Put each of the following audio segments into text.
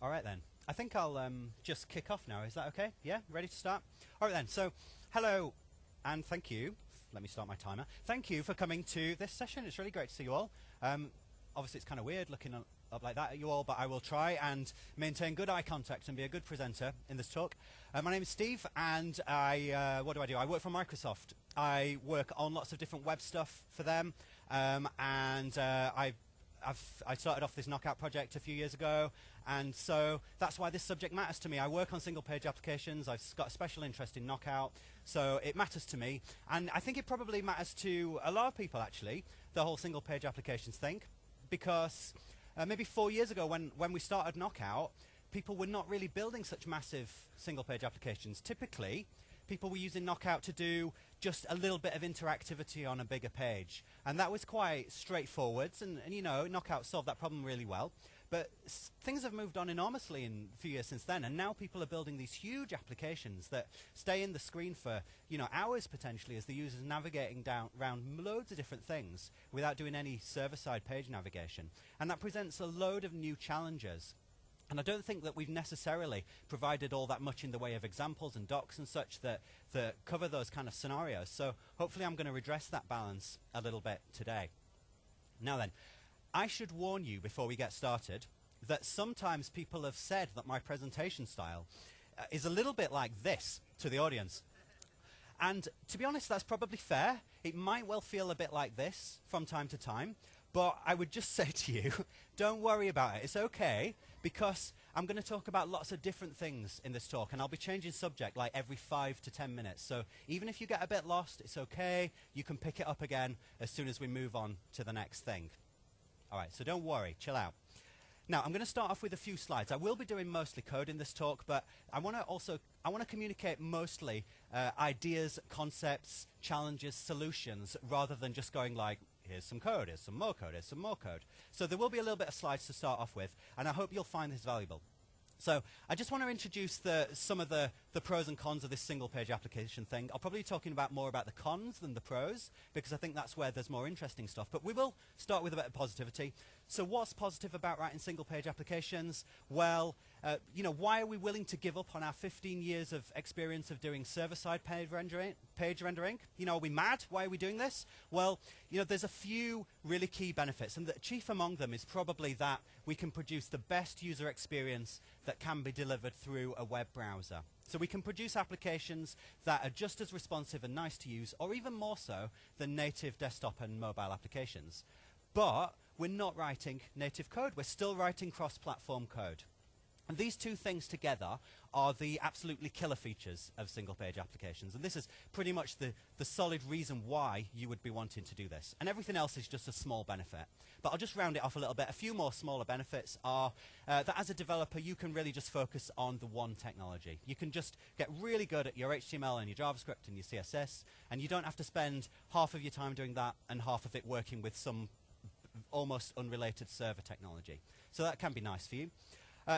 All right then. I think I'll just kick off now. Is that okay? Yeah? Ready to start? All right then. So, hello and thank you. Let me start my timer. Thank you for coming to this session. It's really great to see you all. Obviously, it's kind of weird looking up like that at you all, but I will try and maintain good eye contact and be a good presenter in this talk. My name is Steve, and what do? I work for Microsoft. I work on lots of different web stuff for them, and I started off this Knockout project a few years ago, and so that's why this subject matters to me. I work on single-page applications. I've got a special interest in Knockout, so it matters to me. And I think it probably matters to a lot of people, actually, the whole single-page applications thing, because maybe 4 years ago when we started Knockout, people were not really building such massive single-page applications. Typically, people were using Knockout to do just a little bit of interactivity on a bigger page. And that was quite straightforward, and you know, Knockout solved that problem really well. But things have moved on enormously in a few years since then, and now people are building these huge applications that stay in the screen for, you know, hours potentially as the user's navigating around loads of different things without doing any server-side page navigation. And that presents a load of new challenges. And I don't think that we've necessarily provided all that much in the way of examples and docs and such that cover those kind of scenarios. So hopefully I'm going to redress that balance a little bit today. Now then, I should warn you before we get started that sometimes people have said that my presentation style is a little bit like this to the audience. And to be honest, that's probably fair. It might well feel a bit like this from time to time. But I would just say to you, don't worry about it. It's okay, because I'm going to talk about lots of different things in this talk, and I'll be changing subject like every 5 to 10 minutes. So even if you get a bit lost, it's okay. You can pick it up again as soon as we move on to the next thing. All right, so don't worry. Chill out. Now, I'm going to start off with a few slides. I will be doing mostly code in this talk, but I want to communicate mostly ideas, concepts, challenges, solutions, rather than just going like, here's some code, here's some more code, here's some more code. So there will be a little bit of slides to start off with, and I hope you'll find this valuable. So I just want to introduce some of the pros and cons of this single-page application thing. I'll probably be talking more about the cons than the pros, because I think that's where there's more interesting stuff. But we will start with a bit of positivity. So what's positive about writing single-page applications? Well, you know, why are we willing to give up on our 15 years of experience of doing server-side page rendering? You know, are we mad? Why are we doing this? Well, you know, there's a few really key benefits, and the chief among them is probably that we can produce the best user experience that can be delivered through a web browser. So we can produce applications that are just as responsive and nice to use, or even more so than native desktop and mobile applications. But we're not writing native code. We're still writing cross-platform code. And these two things together are the absolutely killer features of single-page applications. And this is pretty much the solid reason why you would be wanting to do this. And everything else is just a small benefit. But I'll just round it off a little bit. A few more smaller benefits are that as a developer, you can really just focus on the one technology. You can just get really good at your HTML and your JavaScript and your CSS, and you don't have to spend half of your time doing that and half of it working with some almost unrelated server technology. So that can be nice for you.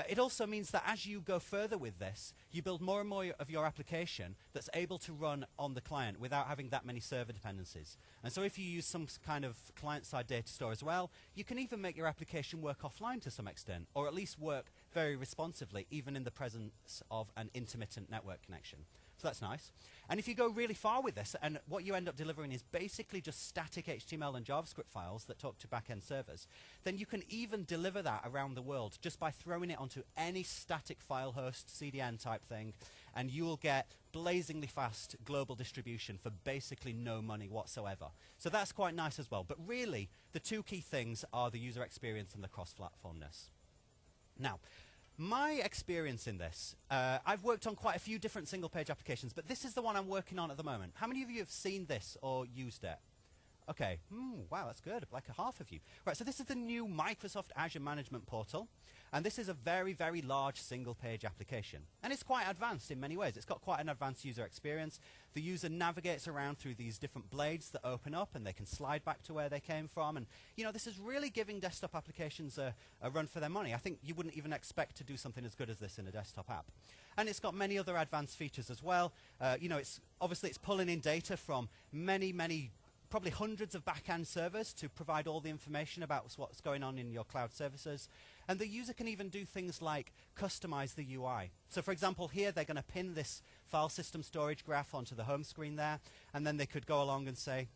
It also means that as you go further with this, you build more and more of your application that's able to run on the client without having that many server dependencies. And so if you use some kind of client-side data store as well, you can even make your application work offline to some extent, or at least work very responsively, even in the presence of an intermittent network connection. So that's nice. And if you go really far with this, and what you end up delivering is basically just static HTML and JavaScript files that talk to back-end servers, then you can even deliver that around the world just by throwing it onto any static file host, CDN type thing, and you will get blazingly fast global distribution for basically no money whatsoever. So that's quite nice as well. But really, the two key things are the user experience and the cross-platformness. Now, my experience in this, I've worked on quite a few different single-page applications, but this is the one I'm working on at the moment. How many of you have seen this or used it? Okay, wow, that's good, like a half of you. Right, so this is the new Microsoft Azure Management Portal, and this is a very, very large single-page application. And it's quite advanced in many ways. It's got quite an advanced user experience. The user navigates around through these different blades that open up, and they can slide back to where they came from. And, you know, this is really giving desktop applications a run for their money. I think you wouldn't even expect to do something as good as this in a desktop app. And it's got many other advanced features as well. You know, obviously it's pulling in data from many, many probably hundreds of back-end servers to provide all the information about what's going on in your cloud services. And the user can even do things like customize the UI. So for example, here they're going to pin this file system storage graph onto the home screen there, and then they could go along and say,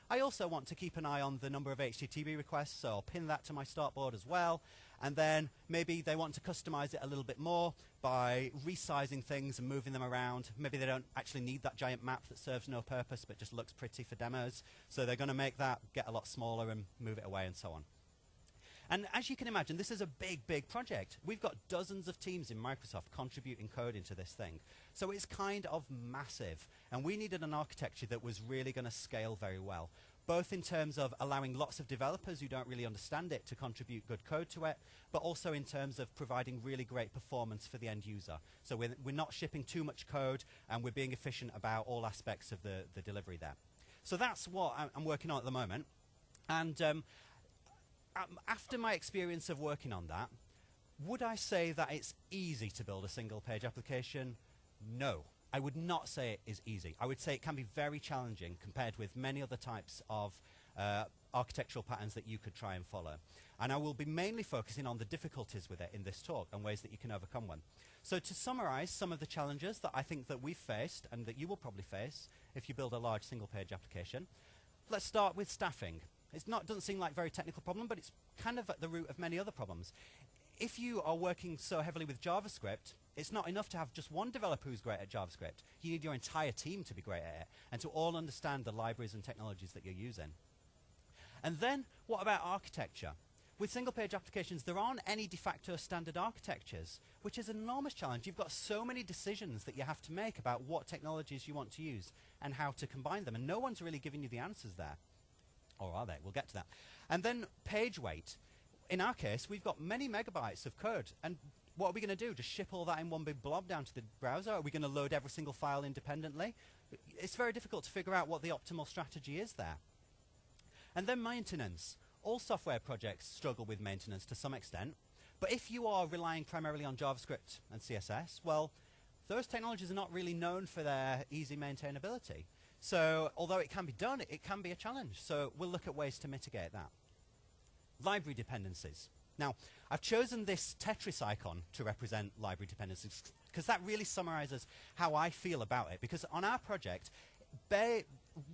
I also want to keep an eye on the number of HTTP requests, so I'll pin that to my start board as well. And then maybe they want to customize it a little bit more by resizing things and moving them around. Maybe they don't actually need that giant map that serves no purpose but just looks pretty for demos. So they're going to make that get a lot smaller and move it away and so on. And as you can imagine, this is a big, big project. We've got dozens of teams in Microsoft contributing code into this thing. So it's kind of massive. And we needed an architecture that was really going to scale very well, both in terms of allowing lots of developers who don't really understand it to contribute good code to it, but also in terms of providing really great performance for the end user. So we're not shipping too much code, and we're being efficient about all aspects of the delivery there. So that's what I'm working on at the moment. And after my experience of working on that, would I say that it's easy to build a single-page application? No. I would not say it is easy. I would say it can be very challenging compared with many other types of architectural patterns that you could try and follow. And I will be mainly focusing on the difficulties with it in this talk and ways that you can overcome one. So to summarize some of the challenges that I think that we've faced and that you will probably face if you build a large single-page application, let's start with staffing. Doesn't seem like a very technical problem, but it's kind of at the root of many other problems. If you are working so heavily with JavaScript, it's not enough to have just one developer who's great at JavaScript. You need your entire team to be great at it and to all understand the libraries and technologies that you're using. And then, what about architecture? With single-page applications, there aren't any de facto standard architectures, which is an enormous challenge. You've got so many decisions that you have to make about what technologies you want to use and how to combine them, and no one's really giving you the answers there. Or are they? We'll get to that. And then page weight. In our case, we've got many megabytes of code. And what are we going to do? Just ship all that in one big blob down to the browser? Are we going to load every single file independently? It's very difficult to figure out what the optimal strategy is there. And then maintenance. All software projects struggle with maintenance to some extent. But if you are relying primarily on JavaScript and CSS, well, those technologies are not really known for their easy maintainability. So although it can be done, it can be a challenge. So we'll look at ways to mitigate that. Library dependencies. Now, I've chosen this Tetris icon to represent library dependencies because that really summarizes how I feel about it. Because on our project,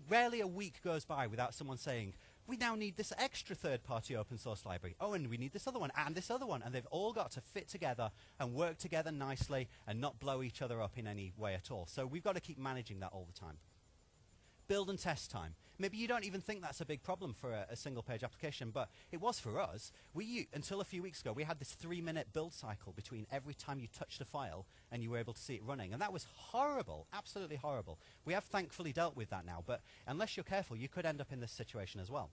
rarely a week goes by without someone saying, we now need this extra third-party open source library. Oh, and we need this other one and this other one. And they've all got to fit together and work together nicely and not blow each other up in any way at all. So we've got to keep managing that all the time. Build and test time. Maybe you don't even think that's a big problem for a single-page application, but it was for us. Until a few weeks ago, we had this 3-minute build cycle between every time you touched a file and you were able to see it running, and that was horrible, absolutely horrible. We have thankfully dealt with that now, but unless you're careful, you could end up in this situation as well.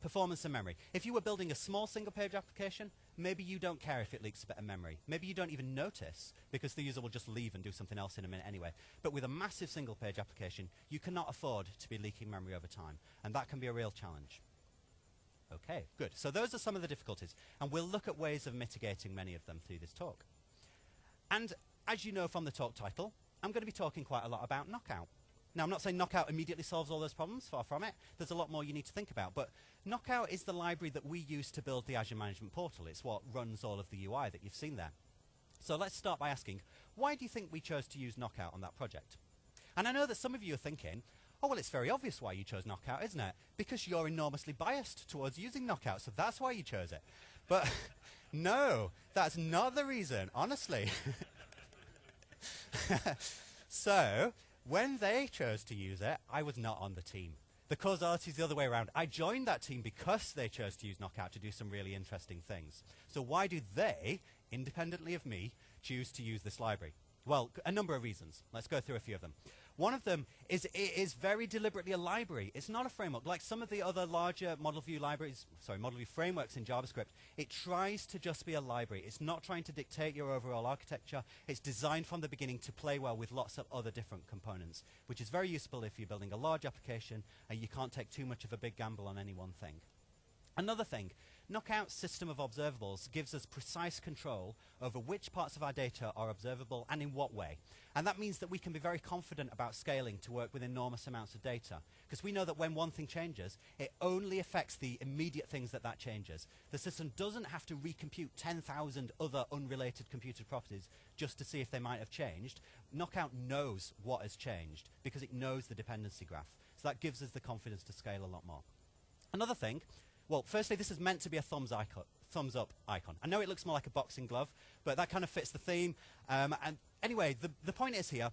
Performance and memory. If you were building a small single-page application, maybe you don't care if it leaks a bit of memory. Maybe you don't even notice because the user will just leave and do something else in a minute anyway. But with a massive single-page application, you cannot afford to be leaking memory over time, and that can be a real challenge. Okay, good. So those are some of the difficulties, and we'll look at ways of mitigating many of them through this talk. And as you know from the talk title, I'm going to be talking quite a lot about Knockout. Now, I'm not saying Knockout immediately solves all those problems, far from it. There's a lot more you need to think about. But Knockout is the library that we use to build the Azure Management Portal. It's what runs all of the UI that you've seen there. So let's start by asking, why do you think we chose to use Knockout on that project? And I know that some of you are thinking, oh, well, it's very obvious why you chose Knockout, isn't it? Because you're enormously biased towards using Knockout, so that's why you chose it. But no, that's not the reason, honestly. So when they chose to use it, I was not on the team. The causality is the other way around. I joined that team because they chose to use Knockout to do some really interesting things. So why do they, independently of me, choose to use this library? Well, a number of reasons. Let's go through a few of them. One of them is it is very deliberately a library. It's not a framework. Like some of the other larger model view frameworks in JavaScript, it tries to just be a library. It's not trying to dictate your overall architecture. It's designed from the beginning to play well with lots of other different components, which is very useful if you're building a large application and you can't take too much of a big gamble on any one thing. Another thing, Knockout's system of observables gives us precise control over which parts of our data are observable and in what way. And that means that we can be very confident about scaling to work with enormous amounts of data. Because we know that when one thing changes, it only affects the immediate things that that changes. The system doesn't have to recompute 10,000 other unrelated computed properties just to see if they might have changed. Knockout knows what has changed because it knows the dependency graph. So that gives us the confidence to scale a lot more. Another thing, well, firstly, this is meant to be a thumbs up icon. I know it looks more like a boxing glove, but that kind of fits the theme. And anyway, the point is here,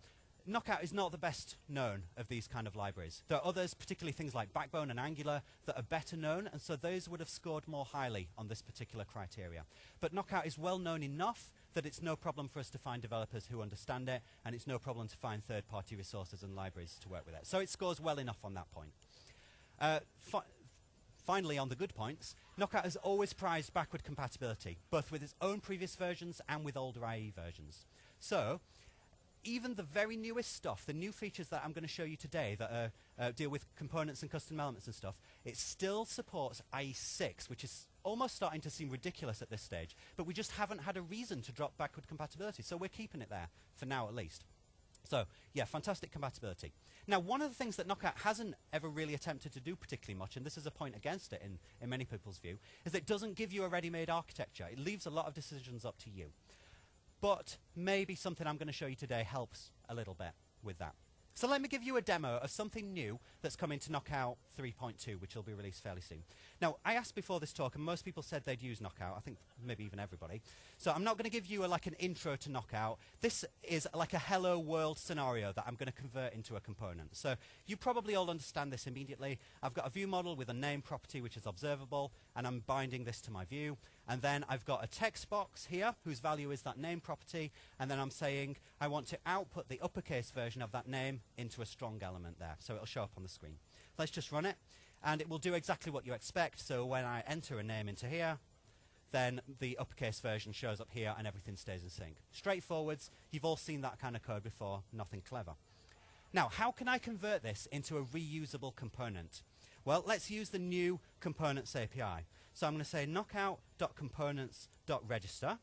Knockout is not the best known of these kind of libraries. There are others, particularly things like Backbone and Angular, that are better known, and so those would have scored more highly on this particular criteria. But Knockout is well known enough that it's no problem for us to find developers who understand it, and it's no problem to find third-party resources and libraries to work with it. So it scores well enough on that point. Finally, on the good points, Knockout has always prized backward compatibility, both with its own previous versions and with older IE versions. So even the very newest stuff, the new features that I'm going to show you today that deal with components and custom elements and stuff, it still supports IE6, which is almost starting to seem ridiculous at this stage. But we just haven't had a reason to drop backward compatibility, so we're keeping it there, for now at least. So, yeah, fantastic compatibility. Now, one of the things that Knockout hasn't ever really attempted to do particularly much, and this is a point against it in many people's view, is that it doesn't give you a ready-made architecture. It leaves a lot of decisions up to you. But maybe something I'm going to show you today helps a little bit with that. So let me give you a demo of something new that's coming to Knockout 3.2, which will be released fairly soon. Now, I asked before this talk, and most people said they'd use Knockout. I think maybe even everybody. So I'm not going to give you like an intro to Knockout. This is like a hello world scenario that I'm going to convert into a component. So you probably all understand this immediately. I've got a view model with a name property which is observable, and I'm binding this to my view. And then I've got a text box here whose value is that name property, and then I'm saying I want to output the uppercase version of that name into a strong element there. So it'll show up on the screen. Let's just run it, and it will do exactly what you expect. So when I enter a name into here, then the uppercase version shows up here and everything stays in sync. Straightforwards. You've all seen that kind of code before. Nothing clever. Now, how can I convert this into a reusable component? Well, let's use the new components API. So I'm going to say knockout.components.register,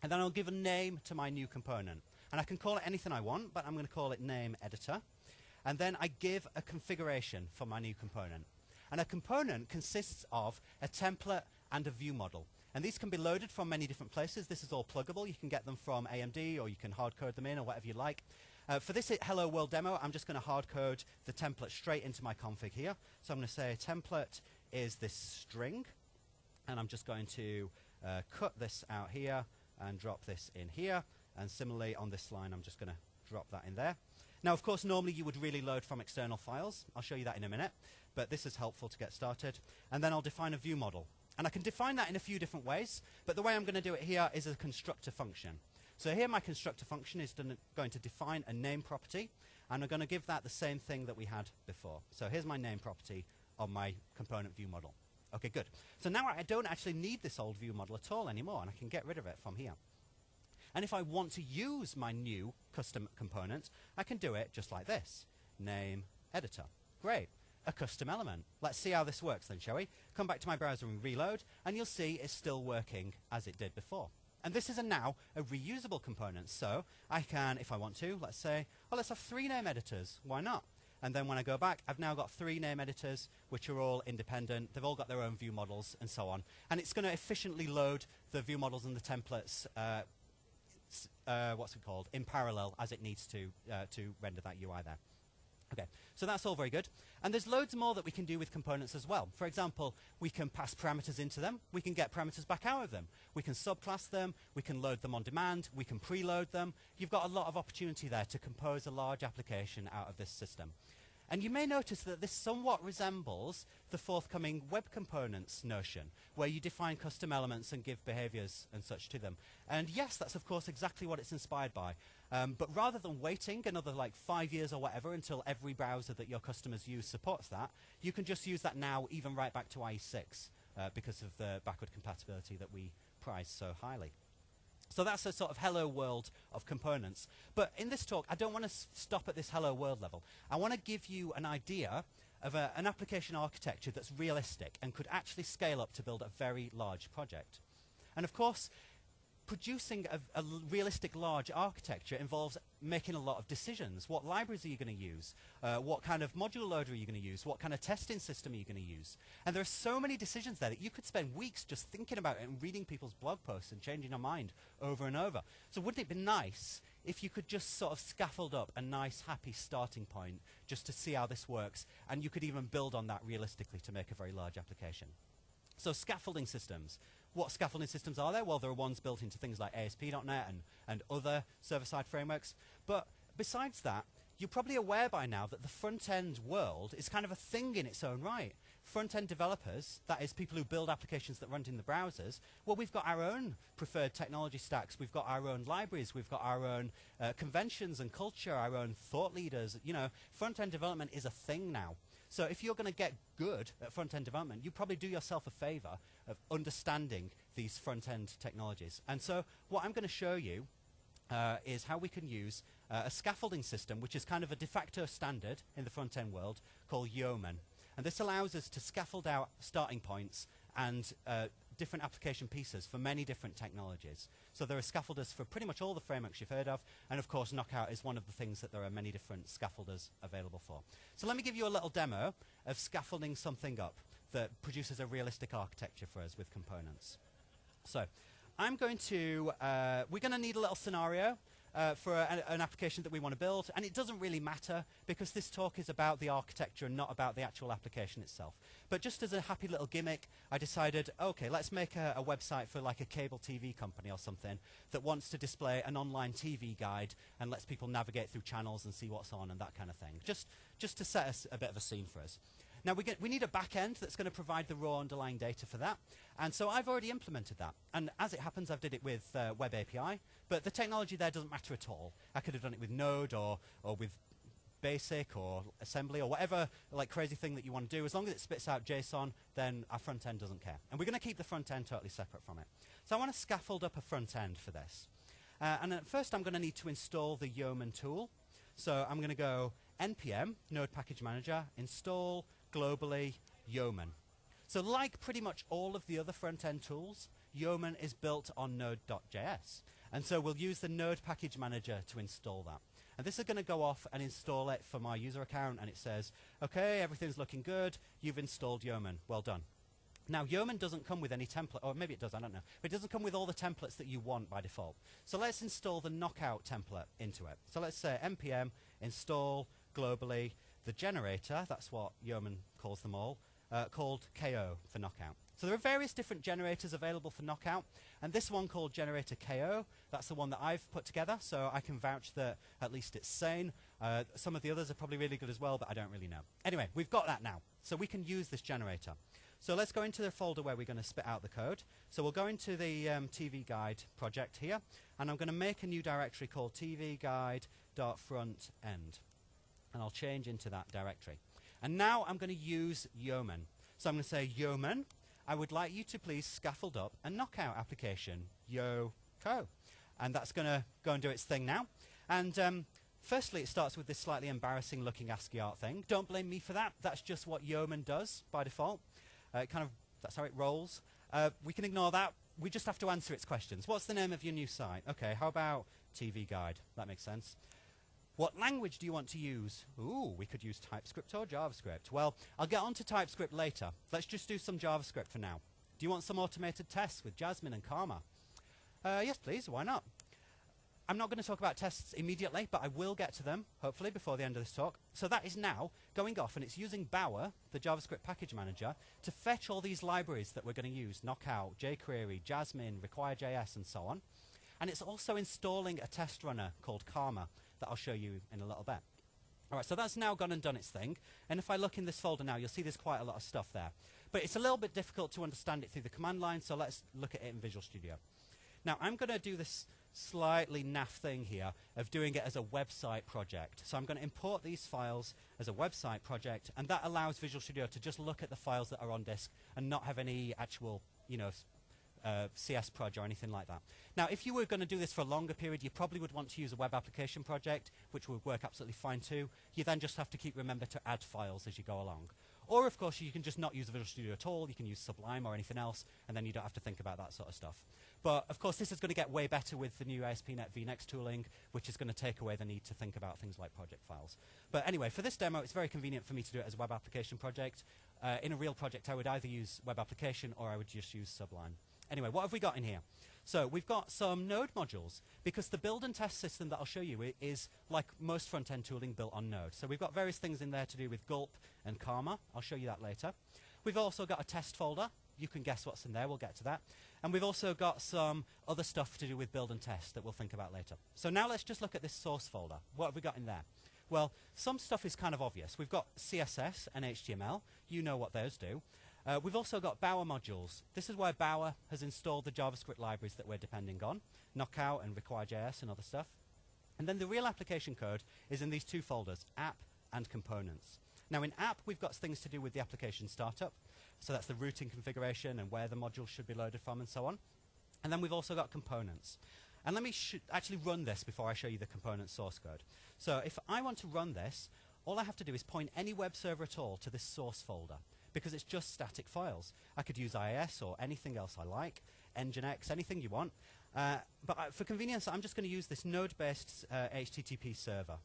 and then I'll give a name to my new component. And I can call it anything I want, but I'm going to call it name editor. And then I give a configuration for my new component. And a component consists of a template and a view model. And these can be loaded from many different places. This is all pluggable. You can get them from AMD, or you can hard code them in, or whatever you like. For this Hello World demo, I'm just going to hard code the template straight into my config here. So I'm going to say template is this string. And I'm just going to cut this out here and drop this in here. And similarly, on this line, I'm just going to drop that in there. Now, of course, normally you would really load from external files. I'll show you that in a minute. But this is helpful to get started. And then I'll define a view model. And I can define that in a few different ways. But the way I'm going to do it here is a constructor function. So here my constructor function is going to define a name property. And I'm going to give that the same thing that we had before. So here's my name property on my component view model. Okay, good. So now I don't actually need this old view model at all anymore, and I can get rid of it from here. And if I want to use my new custom component, I can do it just like this. Name editor. Great. A custom element. Let's see how this works then, shall we? Come back to my browser and reload, and you'll see it's still working as it did before. And this is now a reusable component, so I can, if I want to, let's say, oh, let's have 3 name editors. Why not? And then when I go back, I've now got 3 name editors, which are all independent. They've all got their own view models and so on. And it's going to efficiently load the view models and the templates, in parallel as it needs to render that UI there. Okay, so that's all very good. And there's loads more that we can do with components as well. For example, we can pass parameters into them. We can get parameters back out of them. We can subclass them. We can load them on demand. We can preload them. You've got a lot of opportunity there to compose a large application out of this system. And you may notice that this somewhat resembles the forthcoming web components notion, where you define custom elements and give behaviors and such to them. And yes, that's of course exactly what it's inspired by. But rather than waiting another like 5 years or whatever until every browser that your customers use supports that, you can just use that now, even right back to IE6, because of the backward compatibility that we prize so highly. So that's a sort of hello world of components. But in this talk, I don't want to stop at this hello world level. I want to give you an idea of an application architecture that's realistic and could actually scale up to build a very large project. And of course, producing a realistic large architecture involves making a lot of decisions. What libraries are you going to use? What kind of module loader are you going to use? What kind of testing system are you going to use? And there are so many decisions there that you could spend weeks just thinking about it and reading people's blog posts and changing your mind over and over. So wouldn't it be nice if you could just sort of scaffold up a nice, happy starting point just to see how this works, and you could even build on that realistically to make a very large application? So scaffolding systems. What scaffolding systems are there? Well, there are ones built into things like ASP.NET and other server-side frameworks. But besides that, you're probably aware by now that the front-end world is kind of a thing in its own right. Front-end developers, that is people who build applications that run in the browsers, well, we've got our own preferred technology stacks, we've got our own libraries, we've got our own conventions and culture, our own thought leaders. You know, front-end development is a thing now. So if you're going to get good at front-end development, you probably do yourself a favor of understanding these front-end technologies. And so what I'm going to show you is how we can use a scaffolding system, which is kind of a de facto standard in the front-end world, called Yeoman. And this allows us to scaffold out starting points and different application pieces for many different technologies. So there are scaffolders for pretty much all the frameworks you've heard of, and of course Knockout is one of the things that there are many different scaffolders available for. So let me give you a little demo of scaffolding something up that produces a realistic architecture for us with components. So I'm going to, we're going to need a little scenario for an application that we want to build, and it doesn't really matter because this talk is about the architecture and not about the actual application itself. But just as a happy little gimmick, I decided, okay, let's make a website for like a cable TV company or something that wants to display an online TV guide and lets people navigate through channels and see what's on and that kind of thing, just to set us a bit of a scene for us. Now we need a back-end that's going to provide the raw underlying data for that. And so I've already implemented that. And as it happens, I've did it with Web API. But the technology there doesn't matter at all. I could have done it with Node or with Basic or Assembly or whatever like crazy thing that you want to do. As long as it spits out JSON, then our front end doesn't care. And we're going to keep the front end totally separate from it. So I want to scaffold up a front end for this. And at first, I'm going to need to install the Yeoman tool. So I'm going to go npm, Node Package Manager, install globally Yeoman. So like pretty much all of the other front-end tools, Yeoman is built on Node.js. And so we'll use the Node Package Manager to install that. And this is going to go off and install it for my user account, and it says, okay, everything's looking good, you've installed Yeoman, well done. Now, Yeoman doesn't come with any template, or maybe it does, I don't know. But it doesn't come with all the templates that you want by default. So let's install the Knockout template into it. So let's say npm install globally the generator, that's what Yeoman calls them all, called KO for Knockout. So there are various different generators available for Knockout, and this one called generator KO, that's the one that I've put together, so I can vouch that at least it's sane. Some of the others are probably really good as well, but I don't really know. Anyway, we've got that now, so we can use this generator. So let's go into the folder where we're going to spit out the code. So we'll go into the TV Guide project here, and I'm going to make a new directory called tvguide.frontend. And I'll change into that directory. And now I'm going to use Yeoman. So I'm going to say, Yeoman, I would like you to please scaffold up a Knockout application, Yo-Co. And that's going to go and do its thing now. And firstly, it starts with this slightly embarrassing looking ASCII art thing. Don't blame me for that. That's just what Yeoman does by default. That's how it rolls. We can ignore that. We just have to answer its questions. What's the name of your new site? Okay, how about TV Guide? That makes sense. What language do you want to use? Ooh, we could use TypeScript or JavaScript. Well, I'll get onto TypeScript later. Let's just do some JavaScript for now. Do you want some automated tests with Jasmine and Karma? Yes, please. Why not? I'm not going to talk about tests immediately, but I will get to them, hopefully, before the end of this talk. So that is now going off, and it's using Bower, the JavaScript package manager, to fetch all these libraries that we're going to use, Knockout, jQuery, Jasmine, Require.js, and so on. And it's also installing a test runner called Karma that I'll show you in a little bit. All right, so that's now gone and done its thing. And if I look in this folder now, you'll see there's quite a lot of stuff there. But it's a little bit difficult to understand it through the command line, so let's look at it in Visual Studio. Now, I'm going to do this slightly naff thing here of doing it as a website project. So I'm going to import these files as a website project, and that allows Visual Studio to just look at the files that are on disk and not have any actual, CS proj or anything like that. Now, if you were going to do this for a longer period, you probably would want to use a web application project, which would work absolutely fine too. You then just have to remember to add files as you go along. Or, of course, you can just not use Visual Studio at all. You can use Sublime or anything else, and then you don't have to think about that sort of stuff. But, of course, this is going to get way better with the new ASP.NET VNext tooling, which is going to take away the need to think about things like project files. But anyway, for this demo, it's very convenient for me to do it as a web application project. In a real project, I would either use web application or I would just use Sublime. Anyway, what have we got in here? So we've got some Node modules, because the build and test system that I'll show you is like most front-end tooling built on Node. So we've got various things in there to do with Gulp and Karma. I'll show you that later. We've also got a test folder. You can guess what's in there. We'll get to that. And we've also got some other stuff to do with build and test that we'll think about later. So now let's just look at this source folder. What have we got in there? Well, some stuff is kind of obvious. We've got CSS and HTML. You know what those do. We've also got Bower modules. This is where Bower has installed the JavaScript libraries that we're depending on, Knockout and Require.js and other stuff. And then the real application code is in these two folders, app and components. Now in app, we've got things to do with the application startup. So that's the routing configuration and where the modules should be loaded from and so on. And then we've also got components. And let me actually run this before I show you the component source code. So if I want to run this, all I have to do is point any web server at all to this source folder, because it's just static files. I could use IIS or anything else I like, Nginx, anything you want. But for convenience, I'm just going to use this node-based HTTP server,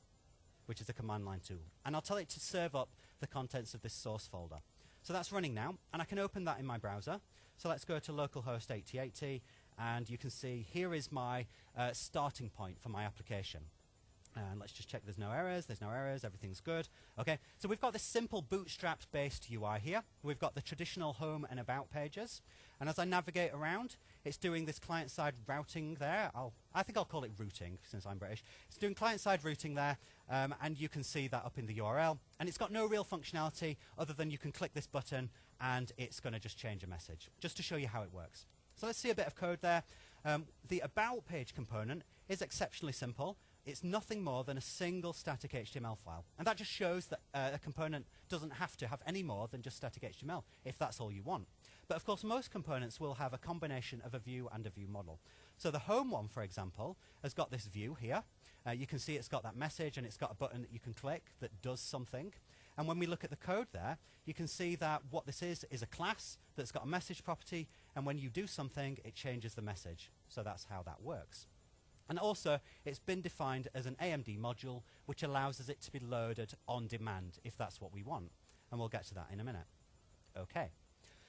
which is a command line tool. And I'll tell it to serve up the contents of this source folder. So that's running now, and I can open that in my browser. So let's go to localhost 8080, and you can see here is my starting point for my application. And let's just check there's no errors, everything's good. Okay, so we've got this simple bootstrap-based UI here. We've got the traditional home and about pages. And as I navigate around, it's doing this client-side routing there. I think I'll call it routing, since I'm British. It's doing client-side routing there, and you can see that up in the URL. And it's got no real functionality other than you can click this button, and it's going to just change a message, just to show you how it works. So let's see a bit of code there. The about page component is exceptionally simple. It's nothing more than a single static HTML file. And that just shows that a component doesn't have to have any more than just static HTML, if that's all you want. But of course, most components will have a combination of a view and a view model. So the home one, for example, has got this view here. You can see it's got that message, and it's got a button that you can click that does something. And when we look at the code there, you can see that what this is a class that's got a message property, and when you do something, it changes the message. So that's how that works. And also, it's been defined as an AMD module, which allows us it to be loaded on demand, if that's what we want. And we'll get to that in a minute. Okay.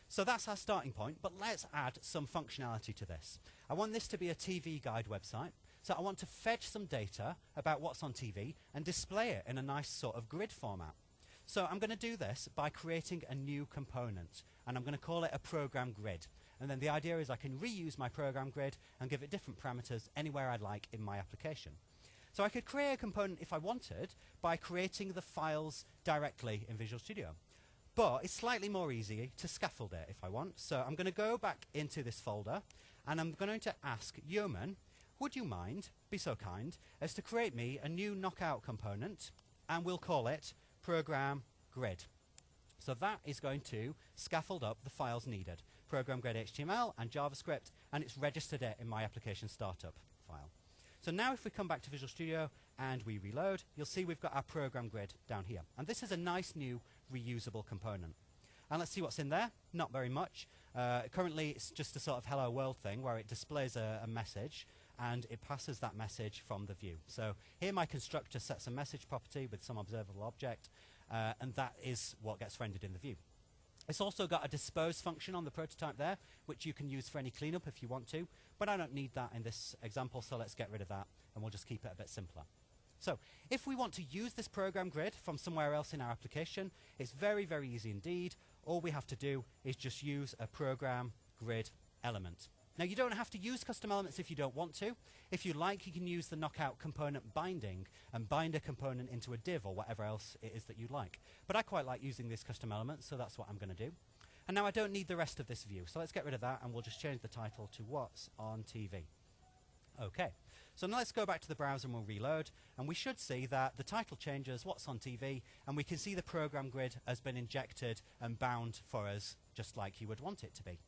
So that's our starting point, but let's add some functionality to this. I want this to be a TV guide website, so I want to fetch some data about what's on TV and display it in a nice sort of grid format. So I'm going to do this by creating a new component, and I'm going to call it a program grid. And then the idea is I can reuse my program grid and give it different parameters anywhere I like in my application. So I could create a component if I wanted by creating the files directly in Visual Studio. But it's slightly more easy to scaffold it if I want. So I'm going to go back into this folder, and I'm going to ask Yeoman, would you mind, be so kind, as to create me a new Knockout component, and we'll call it program grid. So that is going to scaffold up the files needed, program grid HTML and JavaScript, and it's registered it in my application startup file. So now if we come back to Visual Studio and we reload, you'll see we've got our program grid down here. And this is a nice new reusable component. And let's see what's in there. Not very much. Currently it's just a sort of hello world thing where it displays a message and it passes that message from the view. So here my constructor sets a message property with some observable object, and that is what gets rendered in the view. It's also got a dispose function on the prototype there, which you can use for any cleanup if you want to, but I don't need that in this example, so let's get rid of that, and we'll just keep it a bit simpler. So if we want to use this program grid from somewhere else in our application, it's very, very easy indeed. All we have to do is just use a program grid element. Now, you don't have to use custom elements if you don't want to. If you like, you can use the Knockout component binding and bind a component into a div or whatever else it is that you like. But I quite like using this custom element, so that's what I'm going to do. And now I don't need the rest of this view, so let's get rid of that, and we'll just change the title to What's on TV. Okay, so now let's go back to the browser and we'll reload, and we should see that the title changes, What's on TV, and we can see the program grid has been injected and bound for us just like you would want it to be.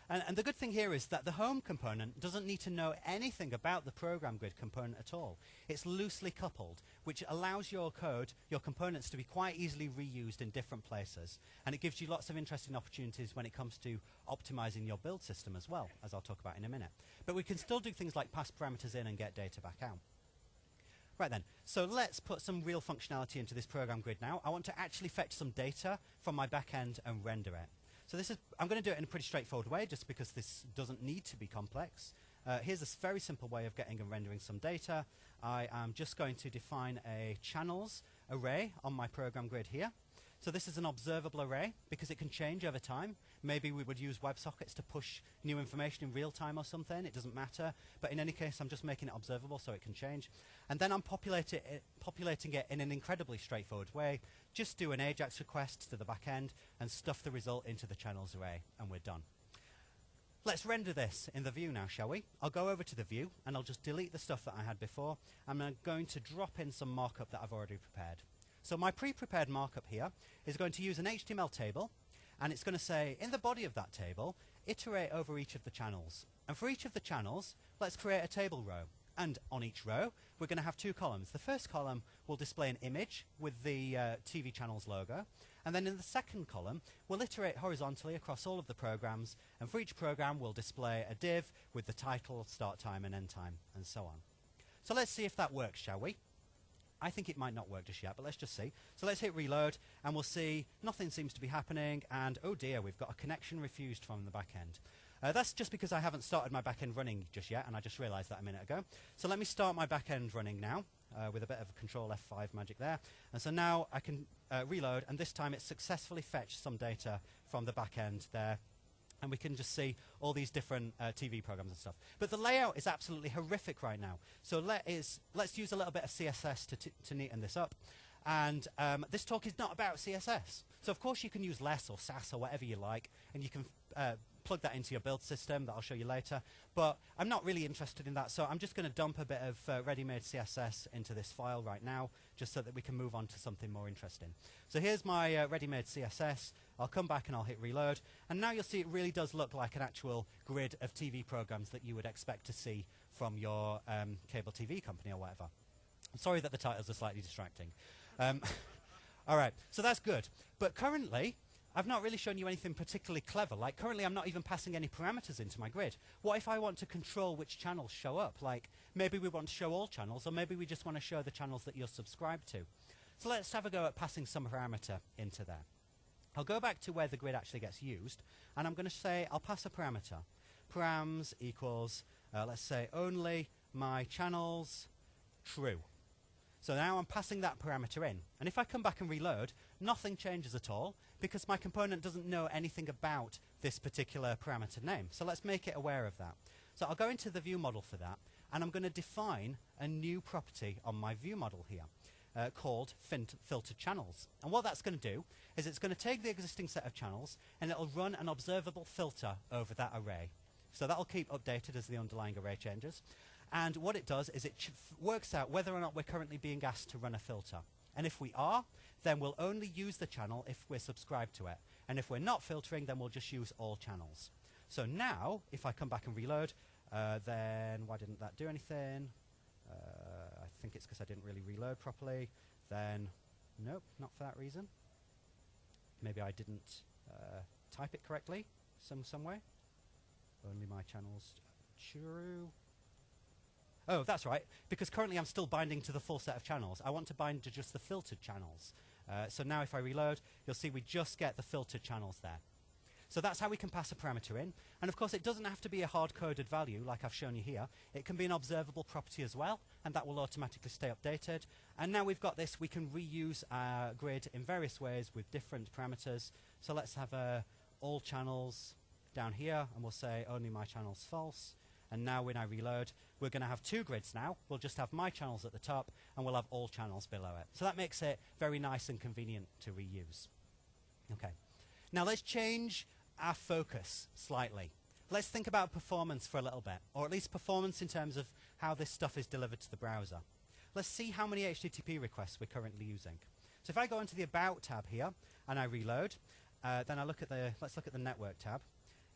And the good thing here is that the home component doesn't need to know anything about the program grid component at all. It's loosely coupled, which allows your code, your components, to be quite easily reused in different places. And it gives you lots of interesting opportunities when it comes to optimizing your build system as well, as I'll talk about in a minute. But we can still do things like pass parameters in and get data back out. Right then, so let's put some real functionality into this program grid now. I want to actually fetch some data from my backend and render it. So I'm going to do it in a pretty straightforward way, just because this doesn't need to be complex. Here's a very simple way of getting and rendering some data. I am just going to define a channels array on my program grid here. So this is an observable array because it can change over time. Maybe we would use WebSockets to push new information in real time or something. It doesn't matter. But in any case, I'm just making it observable so it can change. And then I'm populating it in an incredibly straightforward way. Just do an AJAX request to the back end and stuff the result into the channels array, and we're done. Let's render this in the view now, shall we? I'll go over to the view, and I'll just delete the stuff that I had before. I'm going to drop in some markup that I've already prepared. So my pre-prepared markup here is going to use an HTML table, and it's going to say, in the body of that table, iterate over each of the channels. And for each of the channels, let's create a table row. And on each row, we're going to have two columns. The first column will display an image with the TV channels logo. And then in the second column, we'll iterate horizontally across all of the programs. And for each program, we'll display a div with the title, start time, and end time, and so on. So let's see if that works, shall we? I think it might not work just yet, but let's just see. So let's hit reload, and we'll see nothing seems to be happening. And oh dear, we've got a connection refused from the back end. That's just because I haven't started my backend running just yet, and I just realized that a minute ago. So let me start my backend running now with a bit of Control F5 magic there. And so now I can reload, and this time it's successfully fetched some data from the backend there. And we can just see all these different TV programs and stuff. But the layout is absolutely horrific right now. So let's use a little bit of CSS to neaten this up. And this talk is not about CSS. So of course you can use less or Sass or whatever you like, and you can plug that into your build system that I'll show you later. But I'm not really interested in that, so I'm just going to dump a bit of ready-made CSS into this file right now, just so that we can move on to something more interesting. So here's my ready-made CSS. I'll come back and I'll hit reload. And now you'll see it really does look like an actual grid of TV programs that you would expect to see from your cable TV company or whatever. I'm sorry that the titles are slightly distracting. All right, so that's good. But currently, I've not really shown you anything particularly clever. Like, currently, I'm not even passing any parameters into my grid. What if I want to control which channels show up? Like, maybe we want to show all channels, or maybe we just want to show the channels that you're subscribed to. So let's have a go at passing some parameter into there. I'll go back to where the grid actually gets used, and I'm going to say I'll pass a parameter. Params equals, let's say, only my channels true. So now I'm passing that parameter in. And if I come back and reload, nothing changes at all, because my component doesn't know anything about this particular parameter name. So let's make it aware of that. So I'll go into the view model for that, and I'm going to define a new property on my view model here called filtered channels. And what that's going to do is it's going to take the existing set of channels, and it'll run an observable filter over that array. So that'll keep updated as the underlying array changes. And what it does is it works out whether or not we're currently being asked to run a filter. And if we are, then we'll only use the channel if we're subscribed to it. And if we're not filtering, then we'll just use all channels. So now, if I come back and reload, then why didn't that do anything? I think it's because I didn't really reload properly. Then, nope, not for that reason. Maybe I didn't type it correctly some way. Only my channels true. Oh, that's right, because currently I'm still binding to the full set of channels. I want to bind to just the filtered channels. So now if I reload, you'll see we just get the filtered channels there. So that's how we can pass a parameter in. And of course, it doesn't have to be a hard-coded value like I've shown you here. It can be an observable property as well, and that will automatically stay updated. And now we've got this, we can reuse our grid in various ways with different parameters. So let's have all channels down here, and we'll say only my channels false. And now when I reload, we're going to have two grids now. We'll just have my channels at the top, and we'll have all channels below it. So that makes it very nice and convenient to reuse. Okay. Now let's change our focus slightly. Let's think about performance for a little bit, or at least performance in terms of how this stuff is delivered to the browser. Let's see how many HTTP requests we're currently using. So if I go into the About tab here, and I reload, then let's look at the Network tab.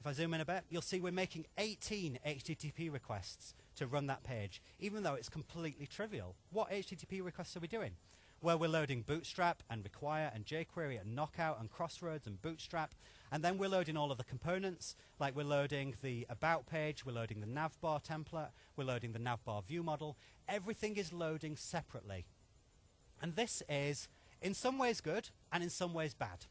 if I zoom in a bit, you'll see we're making 18 HTTP requests to run that page, even though it's completely trivial. What HTTP requests are we doing? Well, we're loading Bootstrap and Require and jQuery and Knockout and Crossroads and Bootstrap, and then we're loading all of the components, like we're loading the About page, we're loading the navbar template, we're loading the navbar view model. Everything is loading separately. And this is, in some ways, good, and in some ways, bad.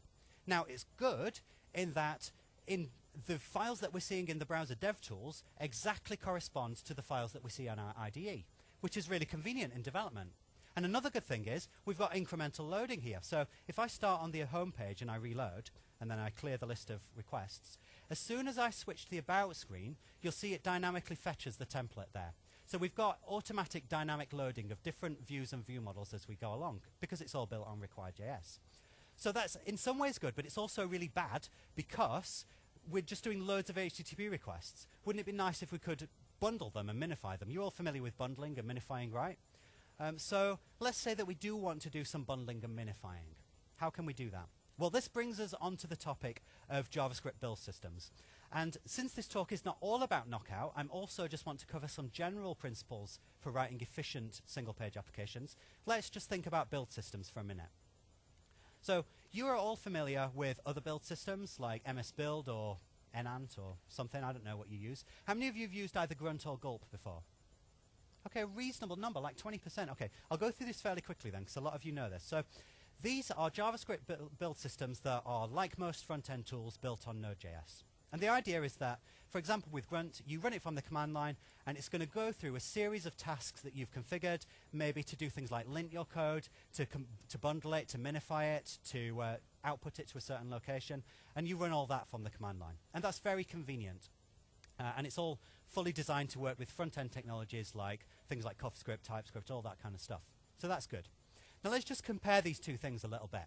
Now, it's good in that in the files that we're seeing in the browser DevTools exactly correspond to the files that we see on our IDE, which is really convenient in development. And another good thing is we've got incremental loading here. So if I start on the home page and I reload, and then I clear the list of requests, as soon as I switch to the About screen, you'll see it dynamically fetches the template there. So we've got automatic dynamic loading of different views and view models as we go along, because it's all built on Require.js. So that's in some ways good, but it's also really bad because we're just doing loads of HTTP requests. Wouldn't it be nice if we could bundle them and minify them? You're all familiar with bundling and minifying, right? So let's say that we do want to do some bundling and minifying. How can we do that? Well, this brings us onto the topic of JavaScript build systems. And since this talk is not all about Knockout, I'm also just want to cover some general principles for writing efficient single-page applications. Let's just think about build systems for a minute. So you are all familiar with other build systems like MS Build or Enant or something. I don't know what you use. How many of you have used either Grunt or Gulp before? Okay, a reasonable number, like 20%. Okay, I'll go through this fairly quickly then, because a lot of you know this. So these are JavaScript build systems that are, like most front-end tools, built on Node.js. And the idea is that, for example, with Grunt, you run it from the command line, and it's going to go through a series of tasks that you've configured, maybe to do things like lint your code, to bundle it, to minify it, to output it to a certain location, and you run all that from the command line. And that's very convenient. And it's all fully designed to work with front-end technologies like things like CoffeeScript, TypeScript, all that kind of stuff. So that's good. Now let's just compare these two things a little bit.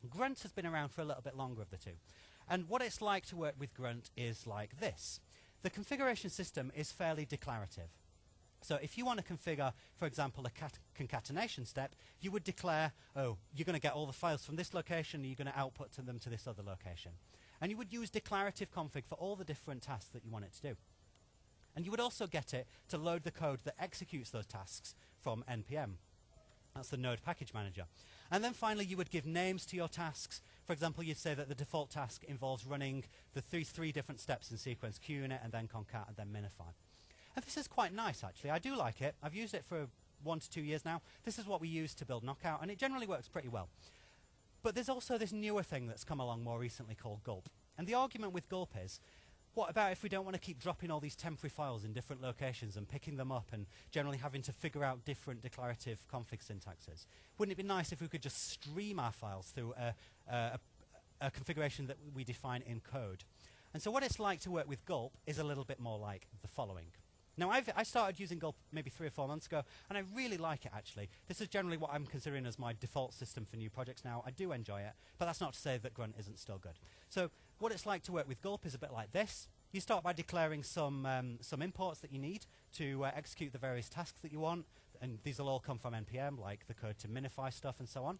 Grunt has been around for a little bit longer of the two. And what it's like to work with Grunt is like this. The configuration system is fairly declarative. So if you want to configure, for example, a concatenation step, you would declare, oh, you're going to get all the files from this location, and you're going to output to them to this other location. And you would use declarative config for all the different tasks that you want it to do. And you would also get it to load the code that executes those tasks from NPM. That's the Node Package Manager. And then finally, you would give names to your tasks. For example, you'd say that the default task involves running the three different steps in sequence, QUnit, and then concat, and then minify. And this is quite nice, actually. I do like it. I've used it for 1 to 2 years now. This is what we use to build Knockout, and it generally works pretty well. But there's also this newer thing that's come along more recently called Gulp. And the argument with Gulp is, what about if we don't want to keep dropping all these temporary files in different locations and picking them up and generally having to figure out different declarative config syntaxes? Wouldn't it be nice if we could just stream our files through a configuration that we define in code? And so what it's like to work with Gulp is a little bit more like the following. Now, I started using Gulp maybe 3 or 4 months ago, and I really like it, actually. This is generally what I'm considering as my default system for new projects now. I do enjoy it, but that's not to say that Grunt isn't still good. So what it's like to work with Gulp is a bit like this. You start by declaring some imports that you need to execute the various tasks that you want, and these will all come from NPM, like the code to minify stuff and so on.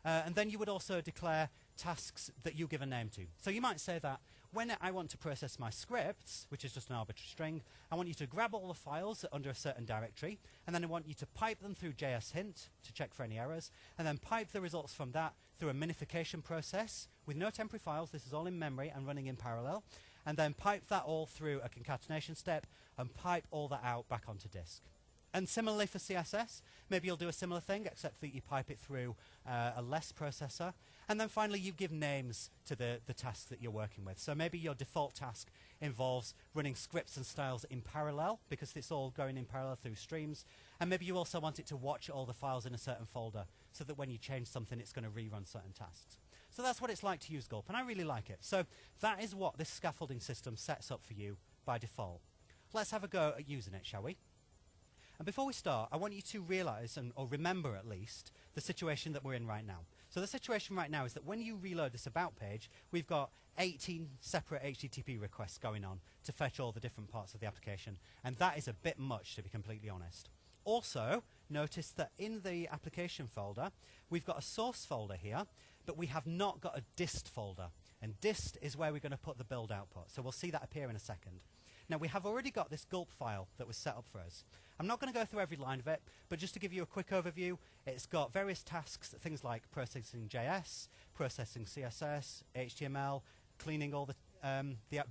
And then you would also declare tasks that you give a name to. So you might say that when I want to process my scripts, which is just an arbitrary string, I want you to grab all the files under a certain directory, and then I want you to pipe them through JSHint to check for any errors, and then pipe the results from that through a minification process with no temporary files. This is all in memory and running in parallel. And then pipe that all through a concatenation step and pipe all that out back onto disk. And similarly for CSS, maybe you'll do a similar thing, except that you pipe it through a less processor. And then finally, you give names to the tasks that you're working with. So maybe your default task involves running scripts and styles in parallel, because it's all going in parallel through streams. And maybe you also want it to watch all the files in a certain folder, so that when you change something, it's going to rerun certain tasks. So that's what it's like to use Gulp, and I really like it. So that is what this scaffolding system sets up for you by default. Let's have a go at using it, shall we? And before we start, I want you to realize, or remember at least, the situation that we're in right now. So the situation right now is that when you reload this About page, we've got 18 separate HTTP requests going on to fetch all the different parts of the application. And that is a bit much, to be completely honest. Also, notice that in the application folder, we've got a source folder here, but we have not got a dist folder. And dist is where we're going to put the build output. So we'll see that appear in a second. Now, we have already got this gulp file that was set up for us. I'm not going to go through every line of it, but just to give you a quick overview, it's got various tasks, things like processing JS, processing CSS, HTML, cleaning all the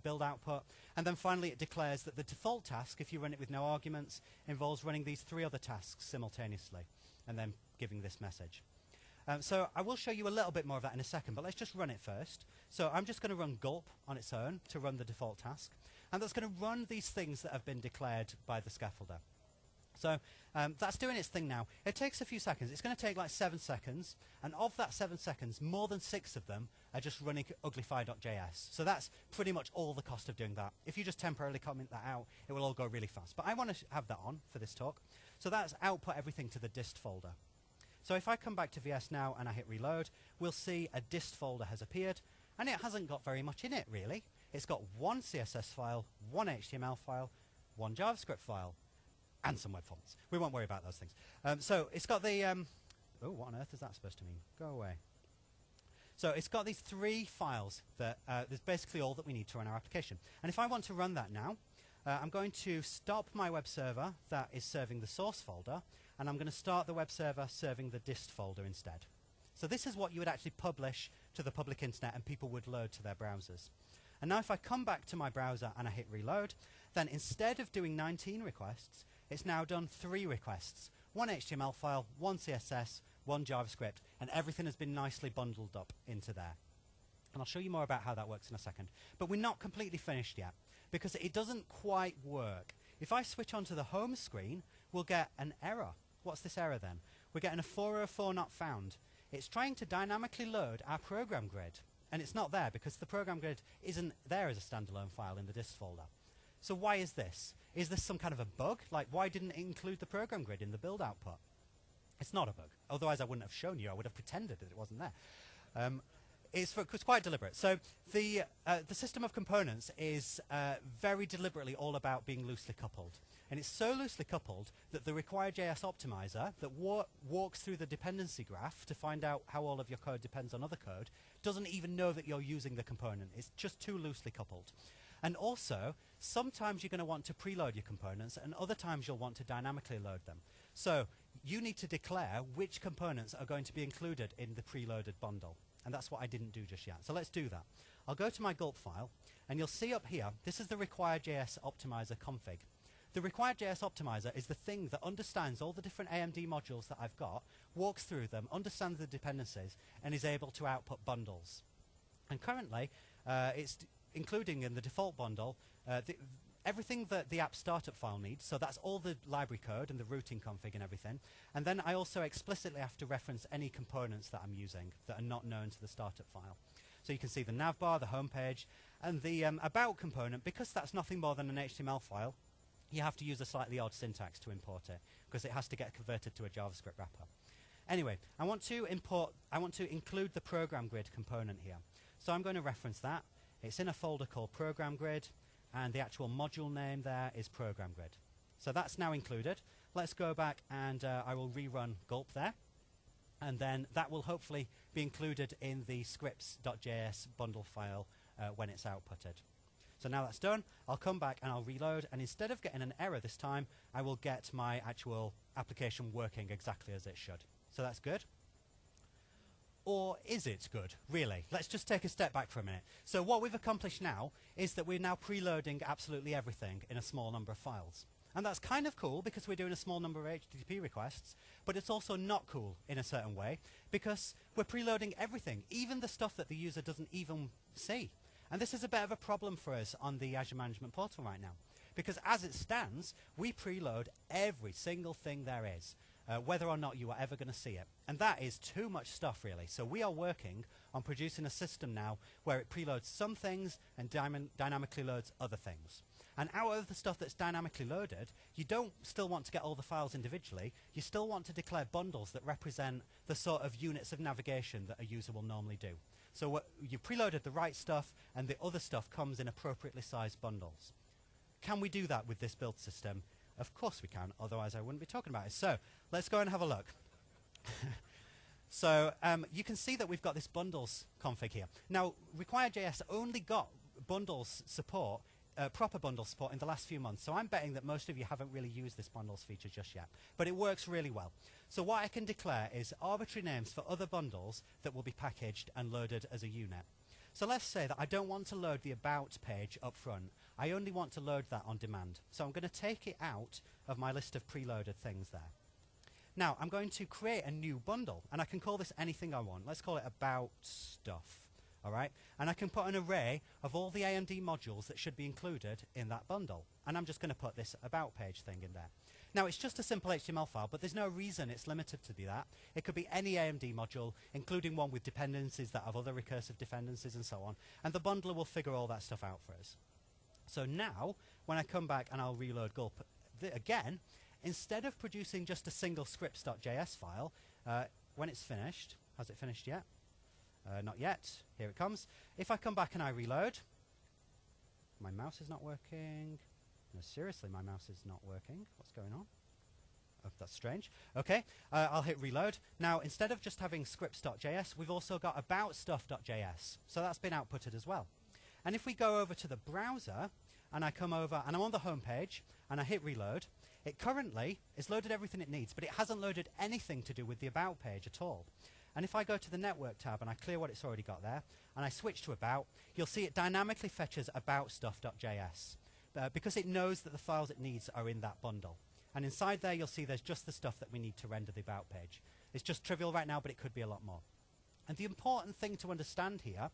build output, and then finally it declares that the default task, if you run it with no arguments, involves running these 3 other tasks simultaneously, and then giving this message. So I will show you a little bit more of that in a second, but let's just run it first. So I'm just going to run gulp on its own to run the default task, and that's going to run these things that have been declared by the scaffolder. So that's doing its thing now. It takes a few seconds. It's going to take like 7 seconds, and of that 7 seconds, more than 6 of them are just running uglyfy.js. So that's pretty much all the cost of doing that. If you just temporarily comment that out, it will all go really fast. But I want to have that on for this talk. So that's output everything to the dist folder. So if I come back to VS now and I hit reload, we'll see a dist folder has appeared, and it hasn't got very much in it, really. It's got 1 CSS file, 1 HTML file, 1 JavaScript file, and some web fonts. We won't worry about those things. So it's got the... oh, what on earth is that supposed to mean? Go away. So it's got these 3 files that is basically all that we need to run our application. And if I want to run that now, I'm going to stop my web server that is serving the source folder, and I'm going to start the web server serving the dist folder instead. So this is what you would actually publish to the public internet and people would load to their browsers. And now if I come back to my browser and I hit reload, then instead of doing 19 requests, it's now done 3 requests. 1 HTML file, 1 CSS, 1 JavaScript, and everything has been nicely bundled up into there. And I'll show you more about how that works in a second. But we're not completely finished yet, because it doesn't quite work. If I switch onto the home screen, we'll get an error. What's this error then? We're getting a 404 not found. It's trying to dynamically load our program grid, and it's not there because the program grid isn't there as a standalone file in the dist folder. So why is this? Is this some kind of a bug? Like, why didn't it include the program grid in the build output? It's not a bug. Otherwise, I wouldn't have shown you. I would have pretended that it wasn't there. It's quite deliberate. So the system of components is very deliberately all about being loosely coupled. And it's so loosely coupled that the require.js optimizer that walks through the dependency graph to find out how all of your code depends on other code doesn't even know that you're using the component. It's just too loosely coupled. And also, sometimes you're going to want to preload your components, and other times you'll want to dynamically load them. So you need to declare which components are going to be included in the preloaded bundle. And that's what I didn't do just yet. So let's do that. I'll go to my gulp file, and you'll see up here, this is the require.js optimizer config. The require.js optimizer is the thing that understands all the different AMD modules that I've got, walks through them, understands the dependencies, and is able to output bundles. And currently, it's including in the default bundle everything that the app startup file needs. So that's all the library code and the routing config and everything. And then I also explicitly have to reference any components that I'm using that are not known to the startup file. So you can see the navbar, the home page, and the about component. Because that's nothing more than an HTML file, you have to use a slightly odd syntax to import it, because it has to get converted to a JavaScript wrapper. Anyway, I want to include the program grid component here. So I'm going to reference that. It's in a folder called program grid, and the actual module name there is program grid. So that's now included. Let's go back and I will rerun gulp there, and then that will hopefully be included in the scripts.js bundle file when it's outputted. So now that's done, I'll come back and I'll reload, and instead of getting an error this time, I will get my actual application working exactly as it should. So that's good. Or is it good, really? Let's just take a step back for a minute. So what we've accomplished now is that we're now preloading absolutely everything in a small number of files. And that's kind of cool because we're doing a small number of HTTP requests, but it's also not cool in a certain way because we're preloading everything, even the stuff that the user doesn't even see. And this is a bit of a problem for us on the Azure Management Portal right now, because as it stands, we preload every single thing there is, whether or not you are ever going to see it. And that is too much stuff, really. So we are working on producing a system now where it preloads some things and dynamically loads other things. And out of the stuff that's dynamically loaded, you don't still want to get all the files individually. You still want to declare bundles that represent the sort of units of navigation that a user will normally do. So you preloaded the right stuff, and the other stuff comes in appropriately sized bundles. Can we do that with this build system? Of course we can, otherwise I wouldn't be talking about it. So let's go and have a look. So you can see that we've got this bundles config here. Now, Require.js only got bundles support, proper bundle support in the last few months. So I'm betting that most of you haven't really used this bundles feature just yet. But it works really well. So what I can declare is arbitrary names for other bundles that will be packaged and loaded as a unit. So let's say that I don't want to load the about page up front. I only want to load that on demand. So I'm going to take it out of my list of preloaded things there. Now, I'm going to create a new bundle, and I can call this anything I want. Let's call it about stuff, all right? And I can put an array of all the AMD modules that should be included in that bundle. And I'm just going to put this about page thing in there. Now, it's just a simple HTML file, but there's no reason it's limited to be that. It could be any AMD module, including one with dependencies that have other recursive dependencies and so on. And the bundler will figure all that stuff out for us. So now, when I come back and I'll reload gulp again, instead of producing just a single scripts.js file, when it's finished, has it finished yet? Not yet. Here it comes. If I come back and I reload, my mouse is not working. No, seriously, my mouse is not working. What's going on? Oh, that's strange. Okay, I'll hit reload. Now, instead of just having scripts.js, we've also got about stuff.js. So that's been outputted as well. And if we go over to the browser, and I come over, and I'm on the home page, and I hit reload, it currently has loaded everything it needs, but it hasn't loaded anything to do with the about page at all. And if I go to the network tab and I clear what it's already got there, and I switch to about, you'll see it dynamically fetches about stuff.js because it knows that the files it needs are in that bundle. And inside there, you'll see there's just the stuff that we need to render the about page. It's just trivial right now, but it could be a lot more. And the important thing to understand here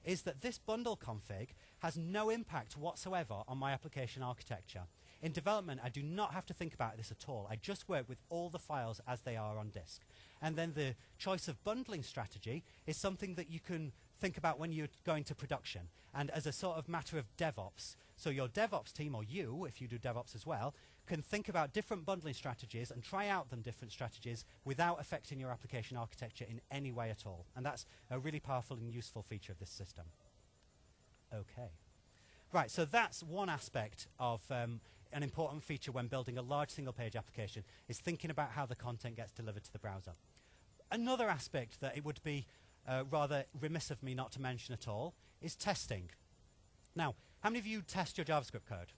is that this bundle config has no impact whatsoever on my application architecture. In development, I do not have to think about this at all. I just work with all the files as they are on disk. And then the choice of bundling strategy is something that you can think about when you're going to production. And as a sort of matter of DevOps, so your DevOps team, or you, if you do DevOps as well, can think about different bundling strategies and try out them different strategies without affecting your application architecture in any way at all. And that's a really powerful and useful feature of this system. Okay. Right, so that's one aspect of an important feature when building a large single-page application, is thinking about how the content gets delivered to the browser. Another aspect that it would be rather remiss of me not to mention at all is testing. Now, how many of you test your JavaScript code?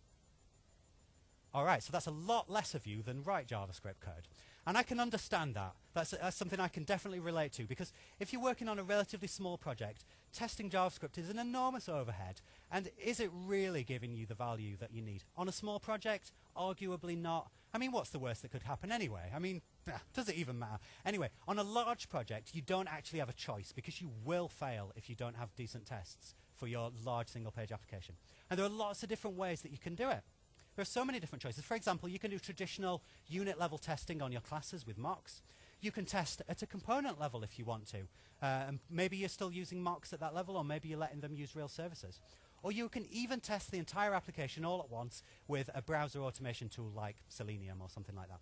All right, so that's a lot less of you than write JavaScript code. And I can understand that. That's something I can definitely relate to, because if you're working on a relatively small project, testing JavaScript is an enormous overhead. And is it really giving you the value that you need? On a small project, arguably not. I mean, what's the worst that could happen anyway? I mean, does it even matter? Anyway, on a large project, you don't actually have a choice, because you will fail if you don't have decent tests for your large single-page application. And there are lots of different ways that you can do it. There are so many different choices. For example, you can do traditional unit-level testing on your classes with mocks. You can test at a component level if you want to. Maybe you're still using mocks at that level, or maybe you're letting them use real services. Or you can even test the entire application all at once with a browser automation tool like Selenium or something like that.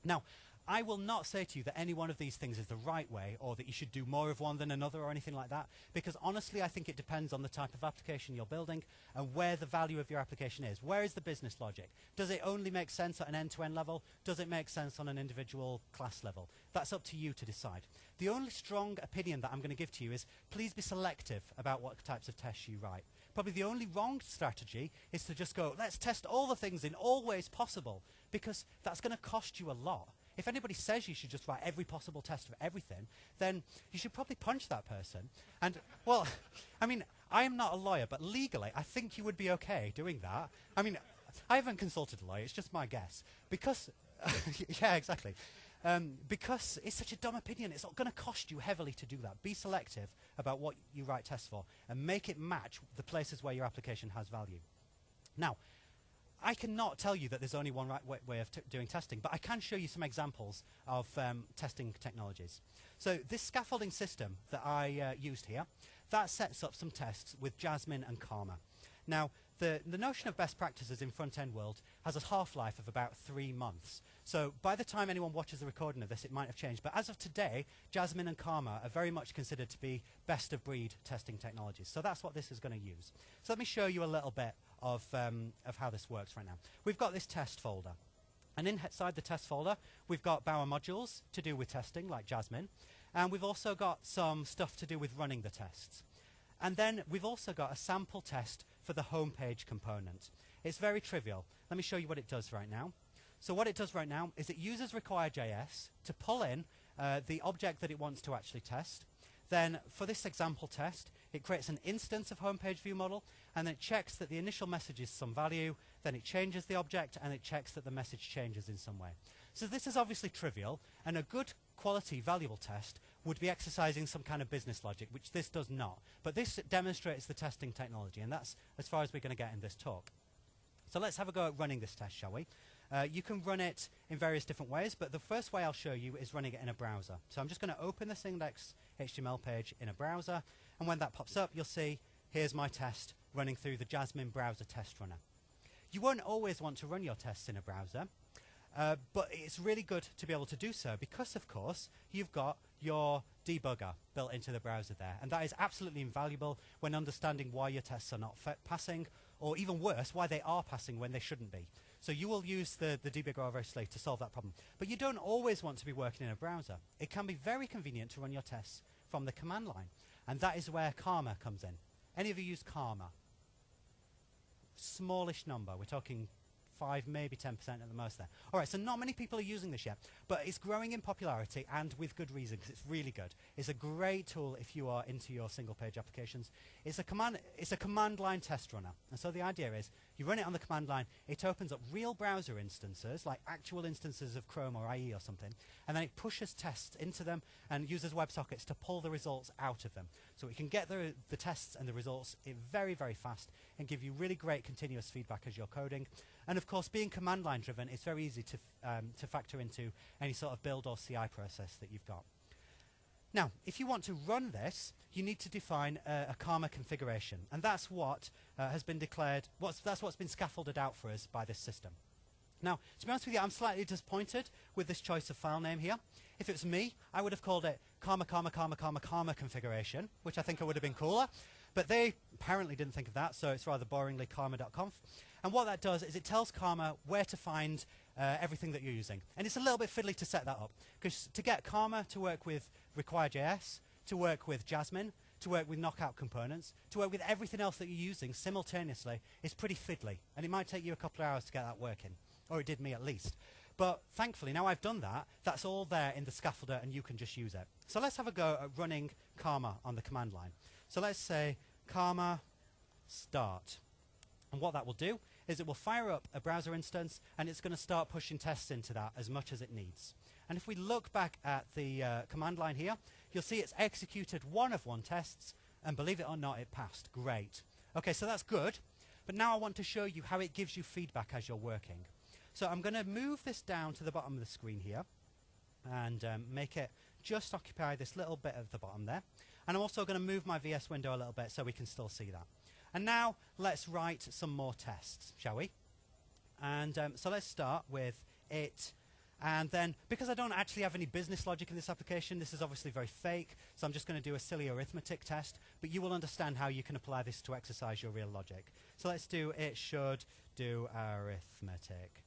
Now, I will not say to you that any one of these things is the right way, or that you should do more of one than another or anything like that, because honestly I think it depends on the type of application you're building and where the value of your application is. Where is the business logic? Does it only make sense at an end-to-end level? Does it make sense on an individual class level? That's up to you to decide. The only strong opinion that I'm going to give to you is please be selective about what types of tests you write. Probably the only wrong strategy is to just go, let's test all the things in all ways possible, because that's going to cost you a lot. If anybody says you should just write every possible test for everything, then you should probably punch that person. And, well, I mean, I am not a lawyer, but legally, I think you would be okay doing that. I mean, I haven't consulted a lawyer, it's just my guess. Because, yeah, exactly. Because it's such a dumb opinion, it's not going to cost you heavily to do that. Be selective about what you write tests for, and make it match the places where your application has value. Now, I cannot tell you that there's only one right way of doing testing, but I can show you some examples of testing technologies. So this scaffolding system that I used here, that sets up some tests with Jasmine and Karma. Now, the notion of best practices in front-end world has a half-life of about 3 months. So by the time anyone watches the recording of this, it might have changed. But as of today, Jasmine and Karma are very much considered to be best-of-breed testing technologies. So that's what this is going to use. So let me show you a little bit of how this works right now. We've got this test folder. And inside the test folder, we've got Bower modules to do with testing, like Jasmine. And we've also got some stuff to do with running the tests. And then we've also got a sample test for the homepage component. It's very trivial. Let me show you what it does right now. So what it does right now is it uses require.js to pull in the object that it wants to actually test. Then for this example test, it creates an instance of homepage view model, and then it checks that the initial message is some value, then it changes the object, and it checks that the message changes in some way. So this is obviously trivial, and a good quality valuable test would be exercising some kind of business logic, which this does not. But this demonstrates the testing technology, and that's as far as we're going to get in this talk. So let's have a go at running this test, shall we? You can run it in various different ways, but the first way I'll show you is running it in a browser. So I'm just going to open this index.html page in a browser, and when that pops up, you'll see here's my test running through the Jasmine browser test runner. You won't always want to run your tests in a browser, but it's really good to be able to do so because, of course, you've got your debugger built into the browser there, and that is absolutely invaluable when understanding why your tests are not passing, or even worse, why they are passing when they shouldn't be. So you will use the debugger obviously to solve that problem. But you don't always want to be working in a browser. It can be very convenient to run your tests from the command line, and that is where Karma comes in. Any of you use Karma? Smallish number. We're talking 5, maybe 10% at the most there. All right, so not many people are using this yet, but it's growing in popularity, and with good reason, because it's really good. It's a great tool if you are into your single-page applications. It's a command line test runner, and so the idea is you run it on the command line, it opens up real browser instances, like actual instances of Chrome or IE or something, and then it pushes tests into them and uses WebSockets to pull the results out of them. So it can get the tests and the results very, very fast and give you really great continuous feedback as you're coding. And of course, being command line driven, it's very easy to factor into any sort of build or CI process that you've got. Now, if you want to run this, you need to define a Karma configuration, and that's what has been declared. That's what's been scaffolded out for us by this system. Now, to be honest with you, I'm slightly disappointed with this choice of file name here. If it was me, I would have called it Karma configuration, which I think would have been cooler. But they apparently didn't think of that, so it's rather boringly karma.conf. And what that does is it tells Karma where to find everything that you're using. And it's a little bit fiddly to set that up, because to get Karma to work with require.js, to work with Jasmine, to work with Knockout components, to work with everything else that you're using simultaneously is pretty fiddly. And it might take you a couple of hours to get that working. Or it did me at least. But thankfully, now I've done that, that's all there in the scaffolder and you can just use it. So let's have a go at running Karma on the command line. So let's say Karma start. And what that will do is it will fire up a browser instance and it's going to start pushing tests into that as much as it needs. And if we look back at the command line here, you'll see it's executed 1 of 1 tests, and believe it or not, it passed. Great. Okay, so that's good. But now I want to show you how it gives you feedback as you're working. So I'm going to move this down to the bottom of the screen here and make it just occupy this little bit of the bottom there. And I'm also going to move my VS window a little bit so we can still see that. And now let's write some more tests, shall we? And so let's start with it. And then, because I don't actually have any business logic in this application, this is obviously very fake, so I'm just going to do a silly arithmetic test, but you will understand how you can apply this to exercise your real logic. So let's do it should do arithmetic.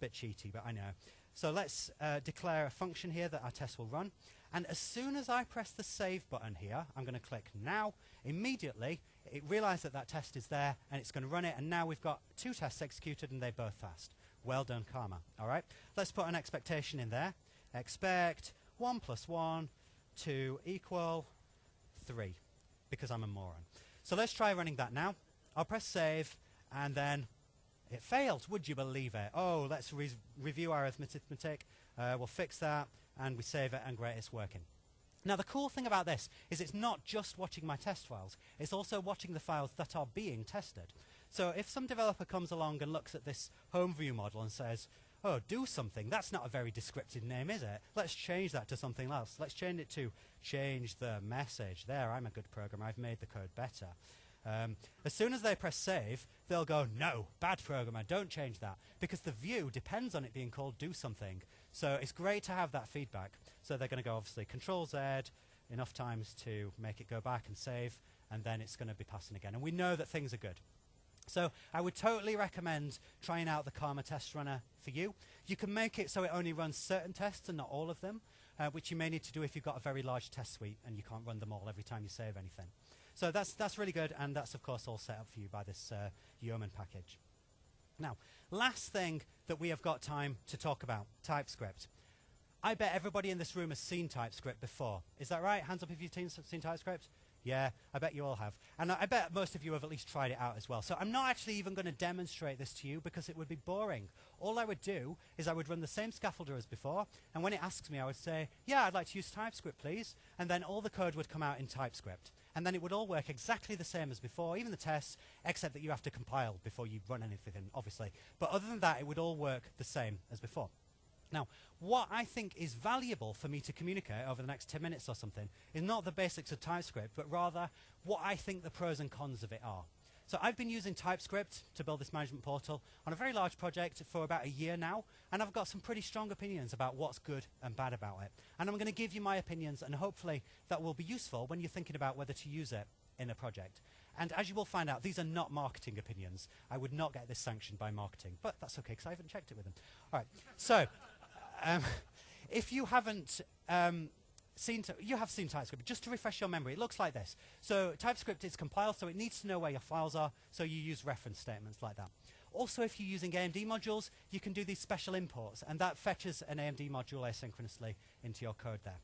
Bit cheaty, but I know. So let's declare a function here that our test will run. And as soon as I press the save button here, I'm going to click now. Immediately, it realized that that test is there, and it's going to run it. And now we've got 2 tests executed, and they're both fast. Well done, Karma. All right, let's put an expectation in there. Expect 1 + 1 to equal 3, because I'm a moron. So let's try running that now. I'll press save, and then it failed. Would you believe it? Oh, let's review our arithmetic. We'll fix that, and we save it, and great, it's working. Now, the cool thing about this is it's not just watching my test files. It's also watching the files that are being tested. So if some developer comes along and looks at this home view model and says, oh, do something, that's not a very descriptive name, is it? Let's change that to something else. Let's change it to change the message. There, I'm a good programmer. I've made the code better. As soon as they press save, they'll go, no, bad programmer, don't change that. Because the view depends on it being called do something. So it's great to have that feedback. So they're going to go, obviously, Control-Z enough times to make it go back and save, and then it's going to be passing again. And we know that things are good. So I would totally recommend trying out the Karma test runner for you. You can make it so it only runs certain tests and not all of them. which you may need to do if you've got a very large test suite and you can't run them all every time you save anything. So that's really good, and that's, of course, all set up for you by this Yeoman package. Now, last thing that we have got time to talk about, TypeScript. I bet everybody in this room has seen TypeScript before. Is that right? Hands up if you've seen TypeScript. Yeah, I bet you all have. And I bet most of you have at least tried it out as well. So I'm not actually even going to demonstrate this to you because it would be boring. All I would do is I would run the same scaffolder as before, and when it asks me, I would say, yeah, I'd like to use TypeScript, please. And then all the code would come out in TypeScript. And then it would all work exactly the same as before, even the tests, except that you have to compile before you run anything, obviously. But other than that, it would all work the same as before. Now, what I think is valuable for me to communicate over the next 10 minutes or something is not the basics of TypeScript, but rather what I think the pros and cons of it are. So I've been using TypeScript to build this management portal on a very large project for about a year now, and I've got some pretty strong opinions about what's good and bad about it. And I'm going to give you my opinions, and hopefully that will be useful when you're thinking about whether to use it in a project. And as you will find out, these are not marketing opinions. I would not get this sanctioned by marketing, but that's okay because I haven't checked it with them. All right, so if you haven't you have seen TypeScript. Just to refresh your memory, it looks like this. So TypeScript is compiled, so it needs to know where your files are, so you use reference statements like that. Also, if you're using AMD modules, you can do these special imports, and that fetches an AMD module asynchronously into your code there.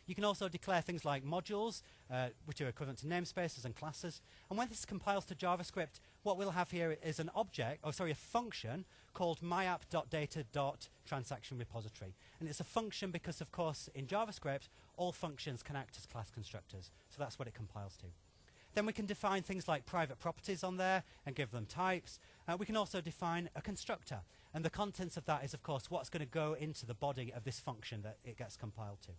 You can also declare things like modules, which are equivalent to namespaces and classes. And when this compiles to JavaScript, what we'll have here is an object, a function called myapp.data.transactionRepository. And it's a function because, of course, in JavaScript, all functions can act as class constructors. So that's what it compiles to. Then we can define things like private properties on there and give them types. We can also define a constructor. And the contents of that is, of course, what's going to go into the body of this function that it gets compiled to.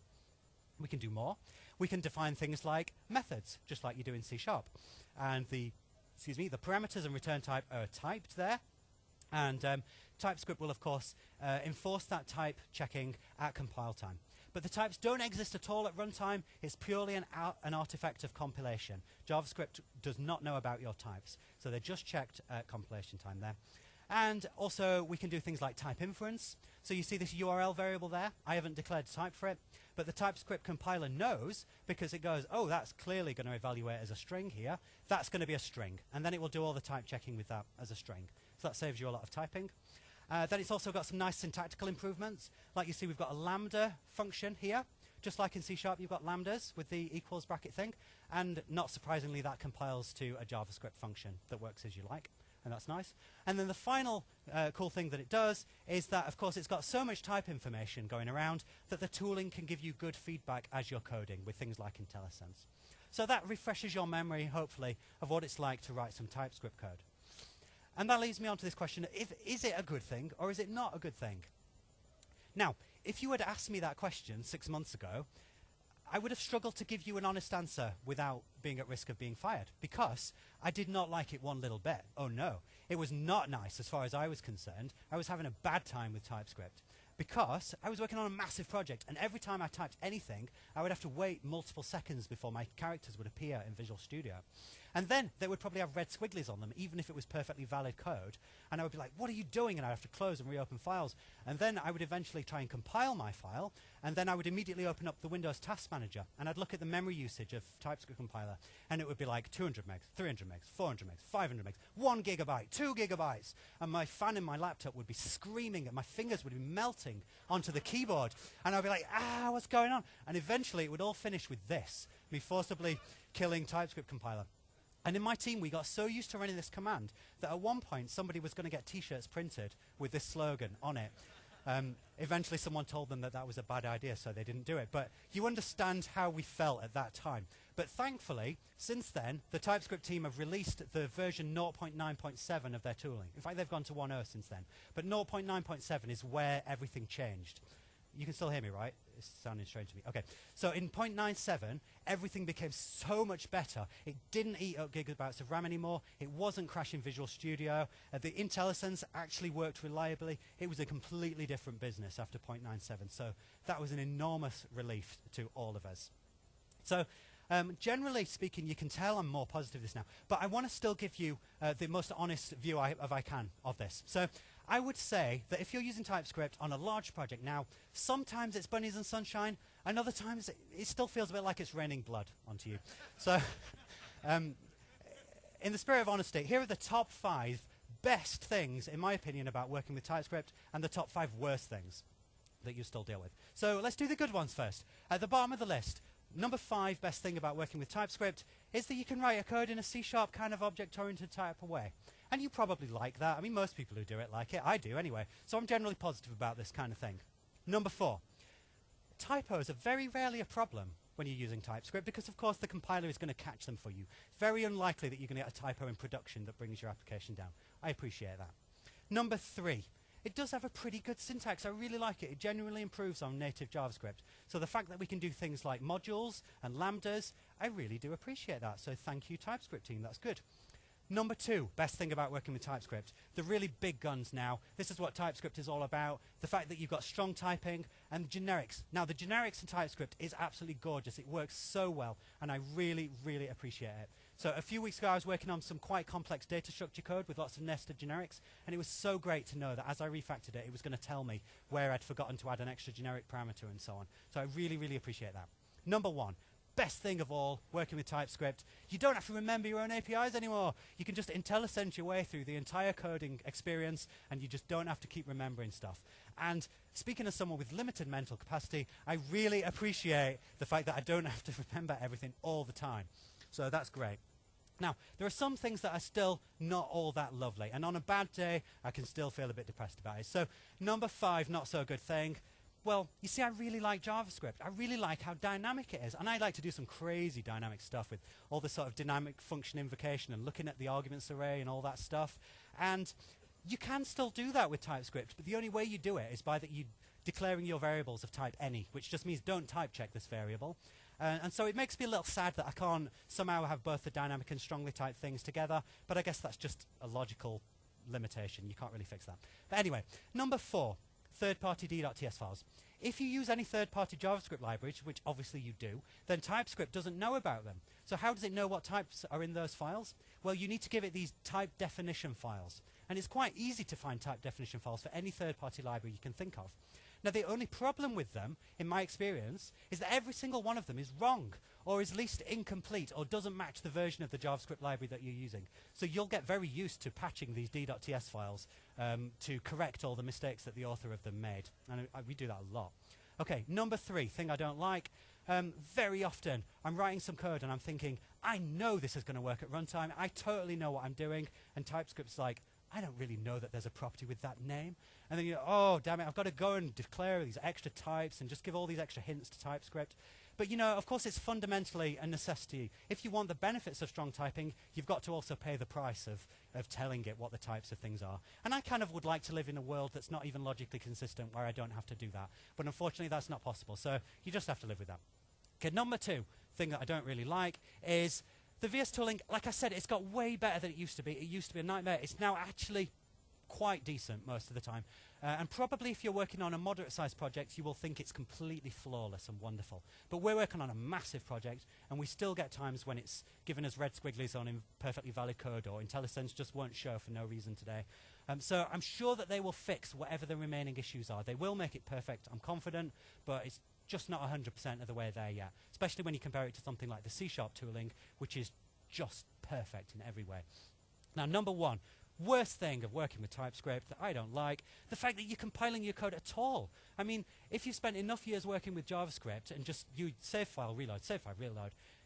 We can do more. We can define things like methods, just like you do in C#. And the parameters and return type are typed there. And TypeScript will, of course, enforce that type checking at compile time. But the types don't exist at all at runtime. It's purely an artifact of compilation. JavaScript does not know about your types. So they're just checked at compilation time there. And also, we can do things like type inference. So you see this URL variable there. I haven't declared a type for it. But the TypeScript compiler knows because it goes, oh, that's clearly going to evaluate as a string here. That's going to be a string. And then it will do all the type checking with that as a string. So that saves you a lot of typing. Then it's also got some nice syntactical improvements. Like you see, we've got a lambda function here. Just like in C#, you've got lambdas with the equals bracket thing. And not surprisingly, that compiles to a JavaScript function that works as you like. And that's nice. And then the final cool thing that it does is that, of course, it's got so much type information going around that the tooling can give you good feedback as you're coding with things like IntelliSense. So that refreshes your memory, hopefully, of what it's like to write some TypeScript code. And that leads me on to this question, is it a good thing or is it not a good thing? Now, if you had asked me that question 6 months ago, I would have struggled to give you an honest answer without being at risk of being fired, because I did not like it one little bit. Oh no, it was not nice as far as I was concerned. I was having a bad time with TypeScript because I was working on a massive project, and every time I typed anything, I would have to wait multiple seconds before my characters would appear in Visual Studio. And then they would probably have red squigglies on them, even if it was perfectly valid code. And I would be like, what are you doing? And I'd have to close and reopen files. And then I would eventually try and compile my file. And then I would immediately open up the Windows Task Manager. And I'd look at the memory usage of TypeScript compiler. And it would be like 200 megs, 300 megs, 400 megs, 500 megs, 1 gigabyte, 2 gigabytes. And my fan in my laptop would be screaming, and my fingers would be melting onto the keyboard. And I'd be like, what's going on? And eventually it would all finish with this, me forcibly killing TypeScript compiler. And in my team, we got so used to running this command that at one point, somebody was going to get T-shirts printed with this slogan on it. Eventually, someone told them that that was a bad idea, so they didn't do it. But you understand how we felt at that time. But thankfully, since then, the TypeScript team have released the version 0.9.7 of their tooling. In fact, they've gone to 1.0 since then. But 0.9.7 is where everything changed. You can still hear me, right? It's sounding strange to me. Okay, so in 0.97, everything became so much better. It didn't eat up gigabytes of RAM anymore. It wasn't crashing Visual Studio. The IntelliSense actually worked reliably. It was a completely different business after 0.97. So that was an enormous relief to all of us. So generally speaking, you can tell I'm more positive this now. But I want to still give you the most honest view I can of this. So I would say that if you're using TypeScript on a large project now, sometimes it's bunnies and sunshine, and other times it still feels a bit like it's raining blood onto you. So, in the spirit of honesty, here are the top 5 best things, in my opinion, about working with TypeScript, and the top 5 worst things that you still deal with. So let's do the good ones first. At the bottom of the list, number 5 best thing about working with TypeScript is that you can write a code in a C# kind of object-oriented type of way. And you probably like that. I mean, most people who do it like it. I do anyway. So I'm generally positive about this kind of thing. Number 4, typos are very rarely a problem when you're using TypeScript because, of course, the compiler is going to catch them for you. Very unlikely that you're going to get a typo in production that brings your application down. I appreciate that. Number 3, it does have a pretty good syntax. I really like it. It genuinely improves on native JavaScript. So the fact that we can do things like modules and lambdas, I really do appreciate that. So thank you, TypeScript team. That's good. Number 2, best thing about working with TypeScript, the really big guns now. This is what TypeScript is all about. The fact that you've got strong typing and generics. Now, the generics in TypeScript is absolutely gorgeous. It works so well, and I really, really appreciate it. So a few weeks ago, I was working on some quite complex data structure code with lots of nested generics, and it was so great to know that as I refactored it, it was going to tell me where I'd forgotten to add an extra generic parameter and so on. So I really, really appreciate that. Number 1. Best thing of all, working with TypeScript, you don't have to remember your own APIs anymore. You can just IntelliSense your way through the entire coding experience, and you just don't have to keep remembering stuff. And speaking as someone with limited mental capacity, I really appreciate the fact that I don't have to remember everything all the time. So that's great. Now, there are some things that are still not all that lovely, and on a bad day, I can still feel a bit depressed about it. So number 5, not so good thing. Well, you see, I really like JavaScript. I really like how dynamic it is. And I like to do some crazy dynamic stuff with all this sort of dynamic function invocation and looking at the arguments array and all that stuff. And you can still do that with TypeScript, but the only way you do it is by you declaring your variables of type any, which just means don't type check this variable. And so it makes me a little sad that I can't somehow have both the dynamic and strongly typed things together, but I guess that's just a logical limitation. You can't really fix that. But anyway, number 4. Third-party D.TS files. If you use any third-party JavaScript libraries, which obviously you do, then TypeScript doesn't know about them. So how does it know what types are in those files? Well, you need to give it these type definition files. And it's quite easy to find type definition files for any third-party library you can think of. Now, the only problem with them, in my experience, is that every single one of them is wrong, or is at least incomplete, or doesn't match the version of the JavaScript library that you're using. So you'll get very used to patching these D.TS files to correct all the mistakes that the author of them made. And we do that a lot. Okay, number 3, thing I don't like. Very often, I'm writing some code and I'm thinking, I know this is going to work at runtime. I totally know what I'm doing. And TypeScript's like, I don't really know that there's a property with that name. And then you go, oh, damn it, I've got to go and declare these extra types and just give all these extra hints to TypeScript. But, you know, of course, it's fundamentally a necessity. If you want the benefits of strong typing, you've got to also pay the price of telling it what the types of things are. And I kind of would like to live in a world that's not even logically consistent where I don't have to do that. But unfortunately, that's not possible. So you just have to live with that. Okay, number 2, thing that I don't really like is the VS tooling. Like I said, it's got way better than it used to be. It used to be a nightmare. It's now actually quite decent most of the time. And probably if you're working on a moderate-sized project, you will think it's completely flawless and wonderful. But we're working on a massive project, and we still get times when it's giving us red squigglies on perfectly valid code, or IntelliSense just won't show for no reason today. So I'm sure that they will fix whatever the remaining issues are. They will make it perfect, I'm confident, but it's just not 100% of the way there yet, especially when you compare it to something like the C# tooling, which is just perfect in every way. Now, number 1, worst thing of working with TypeScript that I don't like, the fact that you're compiling your code at all. I mean, if you've spent enough years working with JavaScript and just you save file, reload,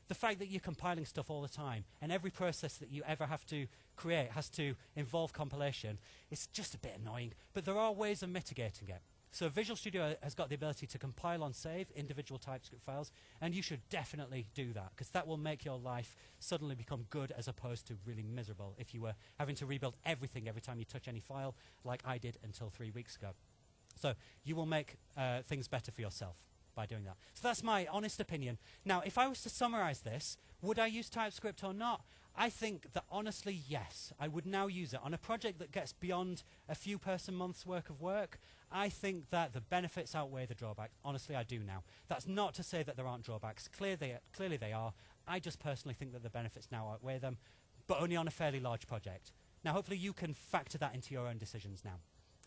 the fact that you're compiling stuff all the time and every process that you ever have to create has to involve compilation, it's just a bit annoying. But there are ways of mitigating it. So Visual Studio has got the ability to compile on save individual TypeScript files, and you should definitely do that, because that will make your life suddenly become good as opposed to really miserable if you were having to rebuild everything every time you touch any file, like I did until 3 weeks ago. So you will make things better for yourself by doing that. So that's my honest opinion. Now, if I was to summarize this, would I use TypeScript or not? I think that honestly, yes. I would now use it on a project that gets beyond a few person months work of work. I think that the benefits outweigh the drawbacks. Honestly, I do now. That's not to say that there aren't drawbacks. Clearly they are. I just personally think that the benefits now outweigh them, but only on a fairly large project. Now, hopefully you can factor that into your own decisions now.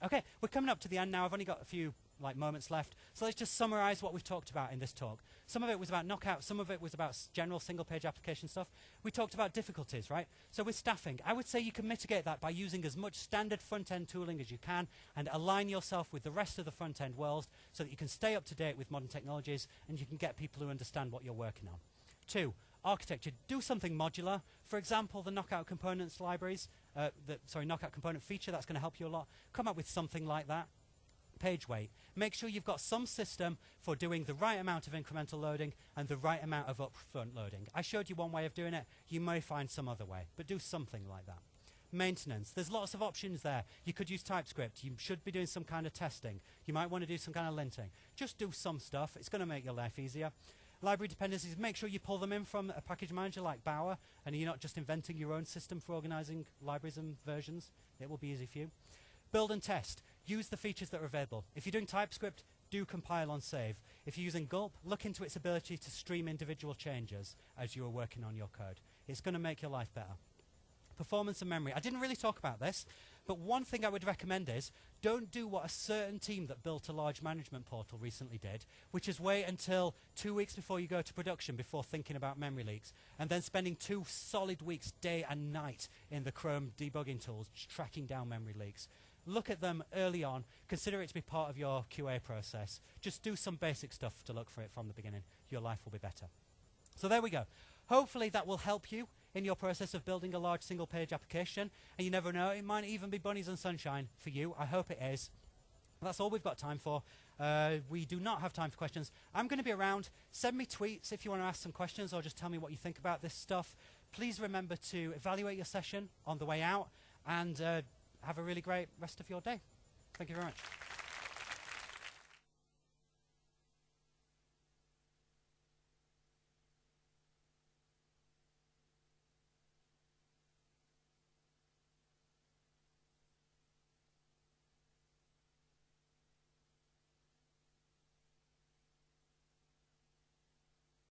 Okay, we're coming up to the end now. I've only got a few moments left. So let's just summarize what we've talked about in this talk. Some of it was about Knockout, some of it was about general single-page application stuff. We talked about difficulties, right? So with staffing, I would say you can mitigate that by using as much standard front-end tooling as you can and align yourself with the rest of the front-end world so that you can stay up to date with modern technologies and you can get people who understand what you're working on. 2, architecture. Do something modular. For example, the Knockout components libraries, Knockout component feature, that's going to help you a lot. Come up with something like that. Page weight. Make sure you've got some system for doing the right amount of incremental loading and the right amount of upfront loading. I showed you one way of doing it. You may find some other way, but do something like that. Maintenance. There's lots of options there. You could use TypeScript. You should be doing some kind of testing. You might want to do some kind of linting. Just do some stuff. It's going to make your life easier. Library dependencies, make sure you pull them in from a package manager like Bower, and you're not just inventing your own system for organizing libraries and versions. It will be easy for you. Build and test. Use the features that are available. If you're doing TypeScript, do compile on save. If you're using Gulp, look into its ability to stream individual changes as you are working on your code. It's going to make your life better. Performance and memory. I didn't really talk about this, but one thing I would recommend is don't do what a certain team that built a large management portal recently did, which is wait until 2 weeks before you go to production before thinking about memory leaks, and then spending 2 solid weeks day and night in the Chrome debugging tools tracking down memory leaks. Look at them early on. Consider it to be part of your QA process. Just do some basic stuff to look for it from the beginning. Your life will be better. So there we go. Hopefully that will help you in your process of building a large single-page application. And you never know, it might even be bunnies and sunshine for you. I hope it is. That's all we've got time for. We do not have time for questions. I'm going to be around. Send me tweets if you want to ask some questions or just tell me what you think about this stuff. Please remember to evaluate your session on the way out and have a really great rest of your day. Thank you very much.